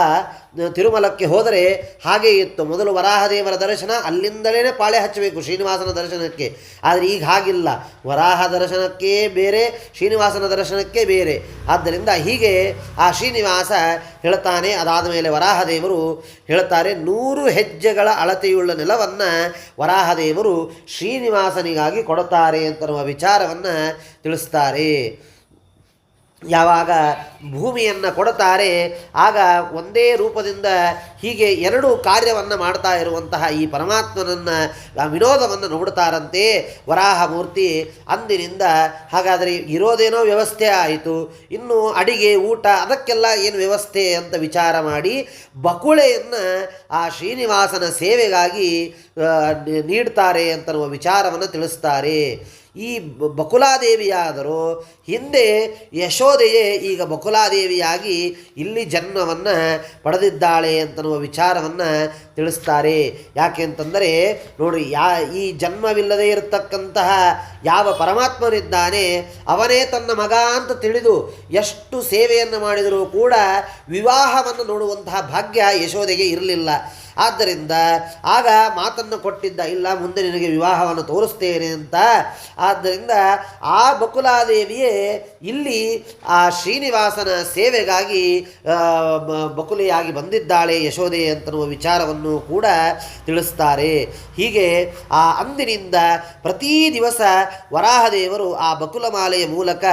ತಿರುಮಲಕ್ಕೆ ಹೋದರೆ ಹಾಗೇ ಇತ್ತು. ಮೊದಲು ವರಾಹದೇವರ ದರ್ಶನ, ಅಲ್ಲಿಂದಲೇ ಪಾಳೆ ಹಚ್ಚಬೇಕು ಶ್ರೀನಿವಾಸನ ದರ್ಶನಕ್ಕೆ. ಆದರೆ ಈಗ ಹಾಗಿಲ್ಲ. ವರಾಹ ದರ್ಶನಕ್ಕೆ ಬೇರೆ, ಶ್ರೀನಿವಾಸನ ದರ್ಶನಕ್ಕೆ ದರ್ಶನಕ್ಕೆ ಬೇರೆ. ಆದ್ದರಿಂದ ಹೀಗೆ ಆ ಶ್ರೀನಿವಾಸ ಹೇಳ್ತಾನೆ. ಅದಾದ ಮೇಲೆ ವರಾಹದೇವರು ಹೇಳ್ತಾರೆ, 100 ಹೆಜ್ಜೆಗಳ ಅಳತೆಯುಳ್ಳ ನೆಲವನ್ನು ವರಾಹದೇವರು ಶ್ರೀನಿವಾಸನಿಗಾಗಿ ಕೊಡುತ್ತಾರೆ ಅಂತನ್ನುವ ವಿಚಾರವನ್ನು ತಿಳಿಸ್ತಾರೆ. ಯಾವಾಗ ಭೂಮಿಯನ್ನು ಕೊಡುತ್ತಾರೆ ಆಗ ಒಂದೇ ರೂಪದಿಂದ ಹೀಗೆ 2 ಕಾರ್ಯವನ್ನು ಮಾಡ್ತಾ ಇರುವಂತಹ ಈ ಪರಮಾತ್ಮನನ್ನು ವಿನೋದವನ್ನು ನೋಡ್ತಾರಂತೆ ವರಾಹಮೂರ್ತಿ. ಅಂದಿನಿಂದ ಹಾಗಾದರೆ ಇರೋದೇನೋ ವ್ಯವಸ್ಥೆ ಆಯಿತು, ಇನ್ನು ಅಡಿಗೆ ಊಟ ಅದಕ್ಕೆಲ್ಲ ಏನು ವ್ಯವಸ್ಥೆ ಅಂತ ವಿಚಾರ ಮಾಡಿ ಬಕುಳೆಯನ್ನು ಆ ಶ್ರೀನಿವಾಸನ ಸೇವೆಗಾಗಿ ನೀಡ್ತಾರೆ ಅಂತನ್ನುವ ವಿಚಾರವನ್ನು ತಿಳಿಸ್ತಾರೆ. ಈ ಬಕುಲಾದೇವಿಯಾದರೂ ಹಿಂದೆ ಯಶೋದೆಯೇ ಈಗ ಬಕುಲಾದೇವಿಯಾಗಿ ಇಲ್ಲಿ ಜನ್ಮವನ್ನು ಪಡೆದಿದ್ದಾಳೆ ಅಂತನ್ನುವ ವಿಚಾರವನ್ನು ತಿಳಿಸ್ತಾರೆ. ಯಾಕೆ ಅಂತಂದರೆ ನೋಡಿ, ಈ ಜನ್ಮವಿಲ್ಲದೆ ಇರತಕ್ಕಂತಹ ಯಾವ ಪರಮಾತ್ಮನಿದ್ದಾನೆ ಅವನೇ ತನ್ನ ಮಗ ಅಂತ ತಿಳಿದು ಎಷ್ಟು ಸೇವೆಯನ್ನು ಮಾಡಿದರೂ ಕೂಡ ವಿವಾಹವನ್ನು ನೋಡುವಂತಹ ಭಾಗ್ಯ ಯಶೋದೆಗೆ ಇರಲಿಲ್ಲ. ಆದ್ದರಿಂದ ಆಗ ಮಾತನ್ನು ಕೊಟ್ಟಿದ್ದ, ಇಲ್ಲ ಮುಂದೆ ನಿನಗೆ ವಿವಾಹವನ್ನು ತೋರಿಸ್ತೇನೆ ಅಂತ. ಆದ್ದರಿಂದ ಆ ಬಕುಲಾದೇವಿಯೇ ಇಲ್ಲಿ ಆ ಶ್ರೀನಿವಾಸನ ಸೇವೆಗಾಗಿ ಬಕುಲಿಯಾಗಿ ಬಂದಿದ್ದಾಳೆ ಯಶೋದೆ ಅಂತನ್ನುವ ವಿಚಾರವನ್ನು ಕೂಡ ತಿಳಿಸ್ತಾರೆ. ಹೀಗೆ ಆ ಅಂದಿನಿಂದ ಪ್ರತಿ ದಿವಸ ವರಾಹದೇವರು ಆ ಬಕುಲಮಾಲೆಯ ಮೂಲಕ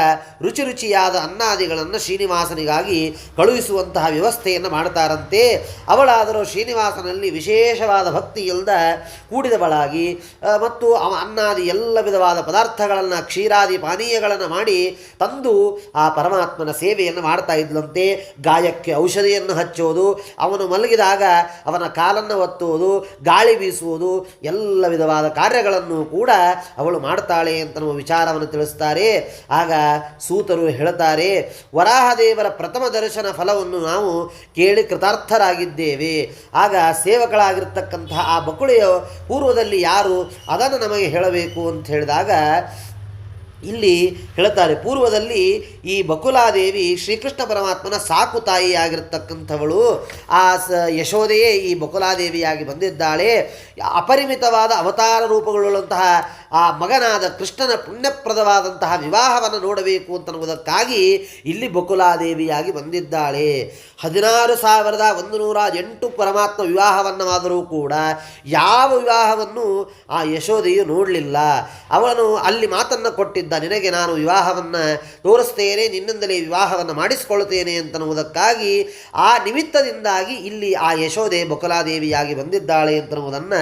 ರುಚಿ ರುಚಿಯಾದ ಅನ್ನಾದಿಗಳನ್ನು ಶ್ರೀನಿವಾಸನಿಗಾಗಿ ಕಳುಹಿಸುವಂತಹ ವ್ಯವಸ್ಥೆಯನ್ನು ಮಾಡ್ತಾರಂತೆ. ಅವಳಾದರೂ ಶ್ರೀನಿವಾಸನ ವಿಶೇಷವಾದ ಭಕ್ತಿಯಿಂದ ಕೂಡಿದವಳಾಗಿ ಮತ್ತು ಅನ್ನಾದಿ ಎಲ್ಲ ವಿಧವಾದ ಪದಾರ್ಥಗಳನ್ನು ಕ್ಷೀರಾದಿ ಪಾನೀಯಗಳನ್ನು ಮಾಡಿ ತಂದು ಆ ಪರಮಾತ್ಮನ ಸೇವೆಯನ್ನು ಮಾಡ್ತಾ ಇದ್ಲಂತೆ. ಗಾಯಕ್ಕೆ ಔಷಧಿಯನ್ನು ಹಚ್ಚೋದು, ಅವನು ಮಲಗಿದಾಗ ಅವನ ಕಾಲನ್ನು ಒತ್ತುವುದು, ಗಾಳಿ ಬೀಸುವುದು, ಎಲ್ಲ ವಿಧವಾದ ಕಾರ್ಯಗಳನ್ನು ಕೂಡ ಅವಳು ಮಾಡ್ತಾಳೆ ಅಂತನ್ನುವ ವಿಚಾರವನ್ನು ತಿಳಿಸ್ತಾರೆ. ಆಗ ಸೂತರು ಹೇಳ್ತಾರೆ, ವರಾಹದೇವರ ಪ್ರಥಮ ದರ್ಶನ ಫಲವನ್ನು ನಾವು ಕೇಳಿ ಕೃತಾರ್ಥರಾಗಿದ್ದೇವೆ. ಆಗ ಸೇವಕಳಾಗಿರ್ತಕ್ಕಂತಹ ಆ ಬಕುಳೆಯ ಪೂರ್ವದಲ್ಲಿ ಯಾರು ಅದನ್ನು ನಮಗೆ ಹೇಳಬೇಕು ಅಂತ ಹೇಳಿದಾಗ ಇಲ್ಲಿ ಹೇಳ್ತಾರೆ, ಪೂರ್ವದಲ್ಲಿ ಈ ಬಕುಲಾದೇವಿ ಶ್ರೀಕೃಷ್ಣ ಪರಮಾತ್ಮನ ಸಾಕು ತಾಯಿಯಾಗಿರ್ತಕ್ಕಂಥವಳು. ಆ ಯಶೋದೆಯೇ ಈ ಬಕುಲಾದೇವಿಯಾಗಿ ಬಂದಿದ್ದಾಳೆ. ಅಪರಿಮಿತವಾದ ಅವತಾರ ರೂಪಗಳುಳ್ಳಂತಹ ಆ ಮಗನಾದ ಕೃಷ್ಣನ ಪುಣ್ಯಪ್ರದವಾದಂತಹ ವಿವಾಹವನ್ನು ನೋಡಬೇಕು ಅಂತನ್ನುವುದಕ್ಕಾಗಿ ಇಲ್ಲಿ ಬಕುಲಾದೇವಿಯಾಗಿ ಬಂದಿದ್ದಾಳೆ. 16,108 ಪರಮಾತ್ಮ ವಿವಾಹವನ್ನವಾದರೂ ಕೂಡ ಯಾವ ವಿವಾಹವನ್ನು ಆ ಯಶೋದೆಯು ನೋಡಲಿಲ್ಲ. ಅವನು ಅಲ್ಲಿ ಮಾತನ್ನು ಕೊಟ್ಟಿದ್ದ, ನಿನಗೆ ನಾನು ವಿವಾಹವನ್ನು ತೋರಿಸ್ತೇನೆ, ನಿನ್ನಿಂದಲೇ ವಿವಾಹವನ್ನು ಮಾಡಿಸಿಕೊಳ್ಳುತ್ತೇನೆ ಅಂತನ್ನುವುದಕ್ಕಾಗಿ ಆ ನಿಮಿತ್ತದಿಂದಾಗಿ ಇಲ್ಲಿ ಆ ಯಶೋದೆ ಬಕುಲಾದೇವಿಯಾಗಿ ಬಂದಿದ್ದಾಳೆ ಅಂತನ್ನುವುದನ್ನು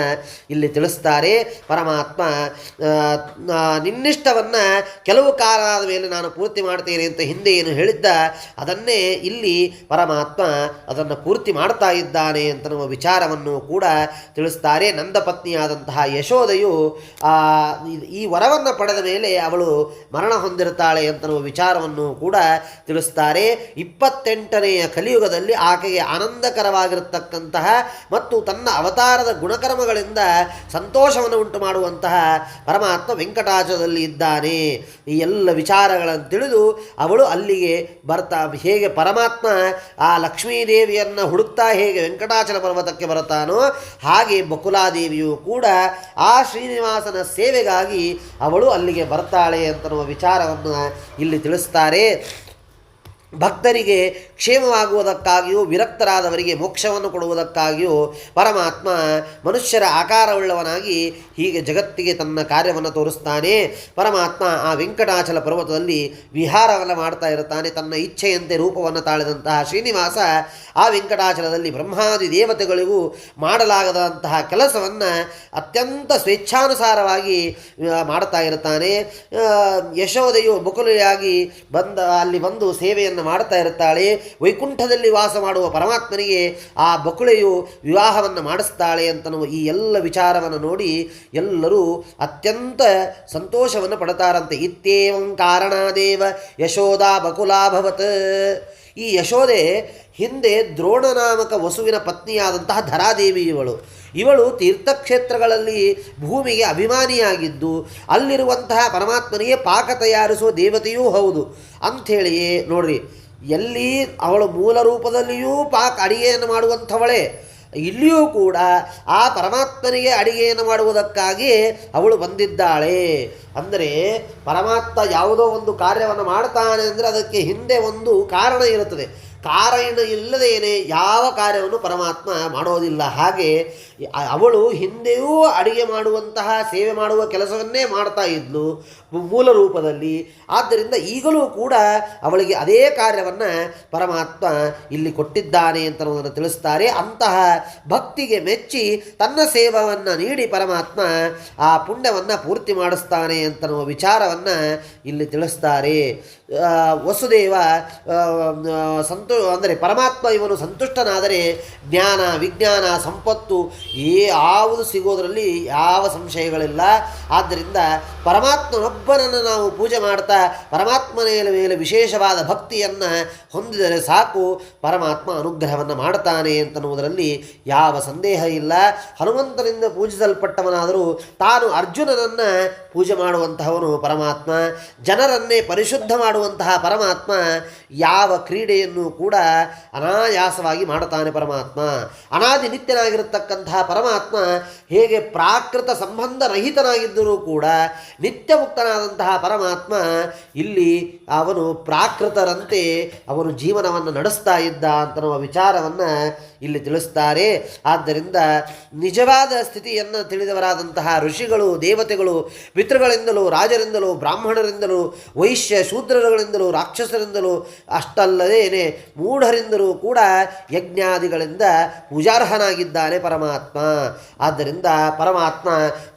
ಇಲ್ಲಿ ತಿಳಿಸ್ತಾರೆ. ಪರಮಾತ್ಮ ನಿನ್ನಿಷ್ಟವನ್ನು ಕೆಲವು ಕಾಲ ಆದ ಮೇಲೆ ನಾನು ಪೂರ್ತಿ ಮಾಡ್ತೇನೆ ಅಂತ ಹಿಂದೆ ಏನು ಹೇಳಿದ್ದ ಅದನ್ನೇ ಇಲ್ಲಿ ಪರಮಾತ್ಮ ಅದನ್ನು ಪೂರ್ತಿ ಮಾಡ್ತಾ ಇದ್ದಾನೆ ಅಂತನ್ನುವ ವಿಚಾರವನ್ನು ಕೂಡ ತಿಳಿಸ್ತಾರೆ. ನಂದ ಪತ್ನಿಯಾದಂತಹ ಯಶೋದೆಯು ಈ ವರವನ್ನು ಪಡೆದ ಮೇಲೆ ಅವಳು ಮರಣ ಹೊಂದಿರುತ್ತಾಳೆ ಅಂತನ್ನುವ ವಿಚಾರವನ್ನು ಕೂಡ ತಿಳಿಸ್ತಾರೆ. 28ನೆಯ ಕಲಿಯುಗದಲ್ಲಿ ಆಕೆಗೆ ಆನಂದಕರವಾಗಿರತಕ್ಕಂತಹ ಮತ್ತು ತನ್ನ ಅವತಾರದ ಗುಣಕರ್ಮಗಳಿಂದ ಸಂತೋಷವನ್ನು ಉಂಟು ಮಾಡುವಂತಹ ಪರಮಾತ್ಮ ವೆಂಕಟಾಚಲದಲ್ಲಿ ಇದ್ದಾನೆ. ಈ ಎಲ್ಲ ವಿಚಾರಗಳನ್ನು ತಿಳಿದು ಅವಳು ಅಲ್ಲಿಗೆ ಬರ್ತಾ, ಹೇಗೆ ಪರಮಾತ್ಮ ಆ ಲಕ್ಷ್ಮೀದೇವಿಯನ್ನು ಹುಡುಕ್ತಾ ಹೇಗೆ ವೆಂಕಟಾಚಲ ಪರ್ವತಕ್ಕೆ ಬರುತ್ತಾನೋ ಹಾಗೆ ಬಕುಲಾದೇವಿಯು ಕೂಡ ಆ ಶ್ರೀನಿವಾಸನ ಸೇವೆಗಾಗಿ ಅವಳು ಅಲ್ಲಿಗೆ ಬರ್ತಾಳೆ ಅಂತನ್ನುವ ವಿಚಾರವನ್ನು ಇಲ್ಲಿ ತಿಳಿಸ್ತಾರೆ. ಭಕ್ತರಿಗೆ ಕ್ಷೇಮವಾಗುವುದಕ್ಕಾಗಿಯೂ ವಿರಕ್ತರಾದವರಿಗೆ ಮೋಕ್ಷವನ್ನು ಕೊಡುವುದಕ್ಕಾಗಿಯೂ ಪರಮಾತ್ಮ ಮನುಷ್ಯರ ಆಕಾರವುಳ್ಳವನಾಗಿ ಹೀಗೆ ಜಗತ್ತಿಗೆ ತನ್ನ ಕಾರ್ಯವನ್ನು ತೋರಿಸ್ತಾನೆ. ಪರಮಾತ್ಮ ಆ ವೆಂಕಟಾಚಲ ಪರ್ವತದಲ್ಲಿ ವಿಹಾರವನ್ನು ಮಾಡ್ತಾ ಇರುತ್ತಾನೆ. ತನ್ನ ಇಚ್ಛೆಯಂತೆ ರೂಪವನ್ನು ತಾಳಿದಂತಹ ಶ್ರೀನಿವಾಸ ಆ ವೆಂಕಟಾಚಲದಲ್ಲಿ ಬ್ರಹ್ಮಾದಿ ದೇವತೆಗಳಿಗೂ ಮಾಡಲಾಗದಂತಹ ಕೆಲಸವನ್ನು ಅತ್ಯಂತ ಸ್ವೇಚ್ಛಾನುಸಾರವಾಗಿ ಮಾಡ್ತಾ ಇರುತ್ತಾನೆ. ಯಶೋದೆಯು ಬಕುಲೆಯಾಗಿ ಅಲ್ಲಿ ಬಂದು ಸೇವೆಯನ್ನು ಮಾಡ್ತಾ ಇರುತ್ತಾಳೆ. ವೈಕುಂಠದಲ್ಲಿ ವಾಸ ಮಾಡುವ ಪರಮಾತ್ಮನಿಗೆ ಆ ಬಕುಳೆಯು ವಿವಾಹವನ್ನು ಮಾಡಿಸ್ತಾಳೆ ಅಂತನ್ನುವ ಈ ಎಲ್ಲ ವಿಚಾರವನ್ನು ನೋಡಿ ಎಲ್ಲರೂ ಅತ್ಯಂತ ಸಂತೋಷವನ್ನು ಪಡ್ತಾರಂತೆ. ಇತ್ಯೇವಂ ಕಾರಣಾದೇವ ಯಶೋದಾ ಬಕುಲಾಭವತ್. ಈ ಯಶೋದೆ ಹಿಂದೆ ದ್ರೋಣನಾಮಕ ವಸುವಿನ ಪತ್ನಿಯಾದಂತಹ ಧರಾದೇವಿ ಇವಳು ತೀರ್ಥಕ್ಷೇತ್ರಗಳಲ್ಲಿ ಭೂಮಿಗೆ ಅಭಿಮಾನಿಯಾಗಿದ್ದು ಅಲ್ಲಿರುವಂತಹ ಪರಮಾತ್ಮನಿಗೆ ಪಾಕ ತಯಾರಿಸುವ ದೇವತೆಯೂ ಹೌದು ಅಂಥೇಳಿಯೇ ನೋಡ್ರಿ, ಎಲ್ಲಿ ಅವಳು ಮೂಲ ರೂಪದಲ್ಲಿಯೂ ಅಡಿಗೆಯನ್ನು ಮಾಡುವಂಥವಳೇ, ಇಲ್ಲಿಯೂ ಕೂಡ ಆ ಪರಮಾತ್ಮನಿಗೆ ಅಡಿಗೆಯನ್ನು ಮಾಡುವುದಕ್ಕಾಗಿ ಅವಳು ಬಂದಿದ್ದಾಳೆ. ಅಂದರೆ ಪರಮಾತ್ಮ ಯಾವುದೋ ಒಂದು ಕಾರ್ಯವನ್ನು ಮಾಡ್ತಾನೆ ಅಂದರೆ ಅದಕ್ಕೆ ಹಿಂದೆ ಒಂದು ಕಾರಣ ಇರುತ್ತದೆ. ಕಾರಣ ಇಲ್ಲದೇನೆ ಯಾವ ಕಾರ್ಯವನ್ನು ಪರಮಾತ್ಮ ಮಾಡೋದಿಲ್ಲ. ಹಾಗೆ ಅವಳು ಹಿಂದೆಯೂ ಅಡಿಗೆ ಮಾಡುವಂತಹ ಸೇವೆ ಮಾಡುವ ಕೆಲಸವನ್ನೇ ಮಾಡ್ತಾ ಇದ್ಲು ಮೂಲ ರೂಪದಲ್ಲಿ. ಆದ್ದರಿಂದ ಈಗಲೂ ಕೂಡ ಅವಳಿಗೆ ಅದೇ ಕಾರ್ಯವನ್ನು ಪರಮಾತ್ಮ ಇಲ್ಲಿ ಕೊಟ್ಟಿದ್ದಾನೆ ಅಂತ ಅನ್ನೋದನ್ನು ತಿಳಿಸ್ತಾರೆ. ಅಂತಹ ಭಕ್ತಿಗೆ ಮೆಚ್ಚಿ ತನ್ನ ಸೇವೆಯನ್ನು ನೀಡಿ ಪರಮಾತ್ಮ ಆ ಪುಣ್ಯವನ್ನು ಪೂರ್ತಿ ಮಾಡಿಸ್ತಾನೆ ಅಂತನ್ನುವ ವಿಚಾರವನ್ನು ಇಲ್ಲಿ ತಿಳಿಸ್ತಾರೆ. ವಸುದೇವ ಅಂದರೆ ಪರಮಾತ್ಮ ಇವನು ಸಂತುಷ್ಟನಾದರೆ ಜ್ಞಾನ ವಿಜ್ಞಾನ ಸಂಪತ್ತು ಯಾವುದು ಸಿಗೋದರಲ್ಲಿ ಯಾವ ಸಂಶಯಗಳಿಲ್ಲ. ಆದ್ದರಿಂದ ಪರಮಾತ್ಮನೊಬ್ಬನನ್ನು ನಾವು ಪೂಜೆ ಮಾಡ್ತಾ ಪರಮಾತ್ಮನ ಮೇಲೆ ವಿಶೇಷವಾದ ಭಕ್ತಿಯನ್ನು ಹೊಂದಿದರೆ ಸಾಕು, ಪರಮಾತ್ಮ ಅನುಗ್ರಹವನ್ನು ಮಾಡ್ತಾನೆ ಅಂತನ್ನುವುದರಲ್ಲಿ ಯಾವ ಸಂದೇಹ ಇಲ್ಲ. ಹನುಮಂತನಿಂದ ಪೂಜಿಸಲ್ಪಟ್ಟವನಾದರೂ ತಾನು ಅರ್ಜುನನನ್ನು ಪೂಜೆ ಮಾಡುವಂತಹವನು ಪರಮಾತ್ಮ. ಜನರನ್ನೇ ಪರಿಶುದ್ಧ ಮಾಡುವಂತಹ ಪರಮಾತ್ಮ ಯಾವ ಕ್ರೀಡೆಯನ್ನು ಕೂಡ ಅನಾಯಾಸವಾಗಿ ಮಾಡುತ್ತಾನೆ. ಪರಮಾತ್ಮ ಅನಾದಿ ನಿತ್ಯನಾಗಿರತಕ್ಕಂತಹ ಪರಮಾತ್ಮ ಹೇಗೆ ಪ್ರಾಕೃತ ಸಂಬಂಧ ರಹಿತನಾಗಿದ್ದರೂ ಕೂಡ ನಿತ್ಯ ಮುಕ್ತನಾದಂತಹ ಪರಮಾತ್ಮ ಇಲ್ಲಿ ಅವನು ಪ್ರಾಕೃತರಂತೆ ಅವನು ಜೀವನವನ್ನು ನಡೆಸ್ತಾ ಇದ್ದ ಅಂತನ್ನುವ ವಿಚಾರವನ್ನು ಇಲ್ಲಿ ತಿಳಿಸ್ತಾರೆ. ಆದ್ದರಿಂದ ನಿಜವಾದ ಸ್ಥಿತಿಯನ್ನು ತಿಳಿದವರಾದಂತಹ ಋಷಿಗಳು ದೇವತೆಗಳು ಪಿತೃಗಳಿಂದಲೂ ರಾಜರಿಂದಲೂ ಬ್ರಾಹ್ಮಣರಿಂದಲೂ ವೈಶ್ಯ ಶೂದ್ರಗಳಿಂದಲೂ ರಾಕ್ಷಸರಿಂದಲೂ ಅಷ್ಟಲ್ಲದೇನೆ ಮೂಢರಿಂದಲೂ ಕೂಡ ಯಜ್ಞಾದಿಗಳಿಂದ ಪೂಜಾರ್ಹನಾಗಿದ್ದಾನೆ ಪರಮಾತ್ಮ. ಆದ್ದರಿಂದ ಪರಮಾತ್ಮ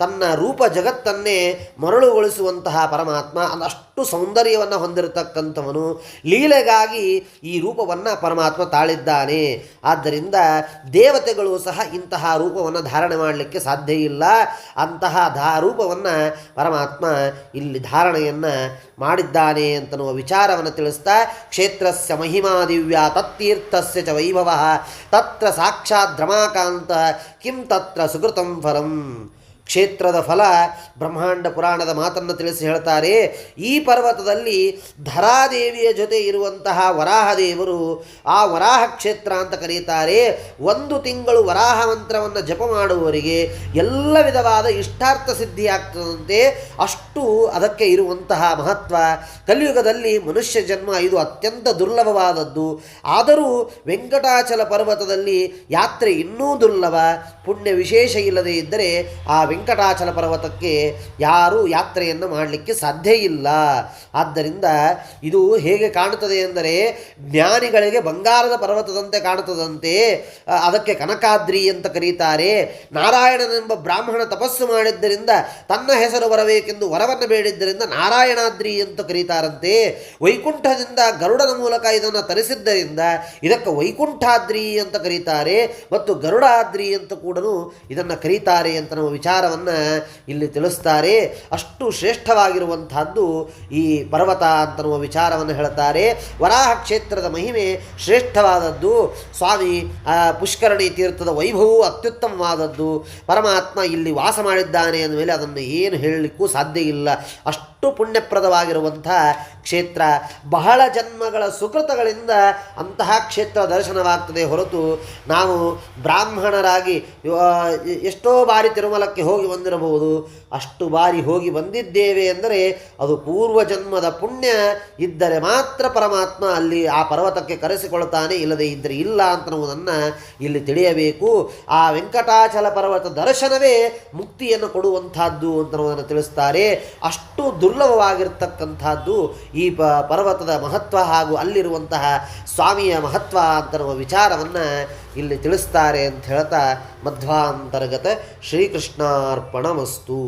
ತನ್ನ ರೂಪ ಜಗತ್ತನ್ನೇ ಮರಳುಗೊಳಿಸುವಂತಹ ಪರಮಾತ್ಮ, ಅಷ್ಟು ಸೌಂದರ್ಯವನ್ನು ಹೊಂದಿರತಕ್ಕಂಥವನು. ಲೀಲೆಗಾಗಿ ಈ ರೂಪವನ್ನು ಪರಮಾತ್ಮ ತಾಳಿದ್ದಾನೆ. ಆದ್ದರಿಂದ ದೇವತೆಗಳು ಸಹ ಇಂತಹ ರೂಪವನ್ನು ಧಾರಣೆ ಮಾಡಲಿಕ್ಕೆ ಸಾಧ್ಯ ಇಲ್ಲ. ಅಂತಹ ರೂಪವನ್ನು ಪರಮಾತ್ಮ ಇಲ್ಲಿ ಧಾರಣೆಯನ್ನು ಮಾಡಿದ್ದಾನೆ ಅಂತನ್ನುವ ವಿಚಾರವನ್ನು ತಿಳಿಸ್ತಾ, ಕ್ಷೇತ್ರಸ್ಯ ಮಹಿಮಾ ದಿವ್ಯ ತತ್ತೀರ್ಥಸ್ಯ ಚ ವೈಭವ ತತ್ರ ಸಾಕ್ಷಾತ್ ರಮಾಕಾಂತ ಕಿಂ ತತ್ರ ಸುಕೃತಂ ಫಲಂ. ಕ್ಷೇತ್ರದ ಫಲ ಬ್ರಹ್ಮಾಂಡ ಪುರಾಣದ ಮಾತನ್ನು ತಿಳಿಸಿ ಹೇಳ್ತಾರೆ. ಈ ಪರ್ವತದಲ್ಲಿ ಧರಾದೇವಿಯ ಜೊತೆ ಇರುವಂತಹ ವರಾಹದೇವರು ಆ ವರಾಹ ಕ್ಷೇತ್ರ ಅಂತ ಕರೀತಾರೆ. 1 ತಿಂಗಳು ವರಾಹ ಮಂತ್ರವನ್ನು ಜಪ ಮಾಡುವವರಿಗೆ ಎಲ್ಲ ವಿಧವಾದ ಇಷ್ಟಾರ್ಥ ಸಿದ್ಧಿಯಾಗ್ತದಂತೆ, ಅಷ್ಟು ಅದಕ್ಕೆ ಇರುವಂತಹ ಮಹತ್ವ. ಕಲಿಯುಗದಲ್ಲಿ ಮನುಷ್ಯ ಜನ್ಮ ಇದು ಅತ್ಯಂತ ದುರ್ಲಭವಾದದ್ದು. ಆದರೂ ವೆಂಕಟಾಚಲ ಪರ್ವತದಲ್ಲಿ ಯಾತ್ರೆ ಇನ್ನೂ ದುರ್ಲಭ. ಪುಣ್ಯ ವಿಶೇಷ ಇಲ್ಲದೆ ಇದ್ದರೆ ಆ ವೆಂಕಟಾಚಲ ಪರ್ವತಕ್ಕೆ ಯಾರೂ ಯಾತ್ರೆಯನ್ನು ಮಾಡಲಿಕ್ಕೆ ಸಾಧ್ಯ ಇಲ್ಲ. ಆದ್ದರಿಂದ ಇದು ಹೇಗೆ ಕಾಣುತ್ತದೆ ಎಂದರೆ ಜ್ಞಾನಿಗಳಿಗೆ ಬಂಗಾರದ ಪರ್ವತದಂತೆ ಕಾಣುತ್ತದಂತೆ. ಅದಕ್ಕೆ ಕನಕಾದ್ರಿ ಅಂತ ಕರೀತಾರೆ. ನಾರಾಯಣನೆಂಬ ಬ್ರಾಹ್ಮಣ ತಪಸ್ಸು ಮಾಡಿದ್ದರಿಂದ ತನ್ನ ಹೆಸರು ಬರಬೇಕೆಂದು ವರವನ್ನು ಬೇಡಿದ್ದರಿಂದ ನಾರಾಯಣಾದ್ರಿ ಅಂತ ಕರೀತಾರಂತೆ. ವೈಕುಂಠದಿಂದ ಗರುಡನ ಮೂಲಕ ಇದನ್ನು ತರಿಸಿದ್ದರಿಂದ ಇದಕ್ಕೆ ವೈಕುಂಠಾದ್ರಿ ಅಂತ ಕರೀತಾರೆ ಮತ್ತು ಗರುಡಾದ್ರಿ ಅಂತ ಕೂಡ ಇದನ್ನು ಕರೀತಾರೆ ಅಂತ ನಾವು ವಿಚಾರವನ್ನು ಇಲ್ಲಿ ತಿಳಿಸ್ತಾರೆ. ಅಷ್ಟು ಶ್ರೇಷ್ಠವಾಗಿರುವಂತಹದ್ದು ಈ ಪರ್ವತ ಅಂತನ್ನುವ ವಿಚಾರವನ್ನು ಹೇಳ್ತಾರೆ. ವರಾಹ ಕ್ಷೇತ್ರದ ಮಹಿಮೆ ಶ್ರೇಷ್ಠವಾದದ್ದು. ಸ್ವಾಮಿ ಪುಷ್ಕರಣಿ ತೀರ್ಥದ ವೈಭವವು ಅತ್ಯುತ್ತಮವಾದದ್ದು. ಪರಮಾತ್ಮ ಇಲ್ಲಿ ವಾಸ ಮಾಡಿದ್ದಾನೆ ಅಂದಮೇಲೆ ಅದನ್ನು ಏನು ಹೇಳಲಿಕ್ಕೂ ಸಾಧ್ಯ ಇಲ್ಲ. ಅಷ್ಟು ಪುಣ್ಯಪ್ರದವಾಗಿರುವಂಥ ಕ್ಷೇತ್ರ. ಬಹಳ ಜನ್ಮಗಳ ಸುಕೃತಗಳಿಂದ ಅಂತಹ ಕ್ಷೇತ್ರ ದರ್ಶನವಾಗ್ತದೆ ಹೊರತು ನಾವು ಬ್ರಾಹ್ಮಣರಾಗಿ ಎಷ್ಟೋ ಬಾರಿ ತಿರುಮಲಕ್ಕೆ ಹೋಗಿ ಬಂದಿರಬಹುದು. ಅಷ್ಟು ಬಾರಿ ಹೋಗಿ ಬಂದಿದ್ದೇವೆ ಅಂದರೆ ಅದು ಪೂರ್ವಜನ್ಮದ ಪುಣ್ಯ ಇದ್ದರೆ ಮಾತ್ರ ಪರಮಾತ್ಮ ಅಲ್ಲಿ ಆ ಪರ್ವತಕ್ಕೆ ಕರೆಸಿಕೊಳ್ತಾನೆ, ಇಲ್ಲದೆ ಇದ್ದರೆ ಇಲ್ಲ ಅಂತನ್ನುವುದನ್ನು ಇಲ್ಲಿ ತಿಳಿಯಬೇಕು. ಆ ವೆಂಕಟಾಚಲ ಪರ್ವತ ದರ್ಶನವೇ ಮುಕ್ತಿಯನ್ನು ಕೊಡುವಂತಹದ್ದು ಅಂತನ್ನುವುದನ್ನು ತಿಳಿಸ್ತಾರೆ. ಅಷ್ಟು ದುರ್ಲಭವಾಗಿರ್ತಕ್ಕಂಥದ್ದು ಈ ಪರ್ವತದ ಮಹತ್ವ ಹಾಗೂ ಅಲ್ಲಿರುವಂತಹ ಸ್ವಾಮಿಯ ಮಹತ್ವ ಅಂತನ್ನುವ ವಿಚಾರವನ್ನು ಇಲ್ಲಿ ತಿಳಿಸ್ತಾರೆ ಅಂತ ಹೇಳ್ತಾ ಮಧ್ವಾಂತರ್ಗತ ಶ್ರೀಕೃಷ್ಣಾರ್ಪಣಮಸ್ತು.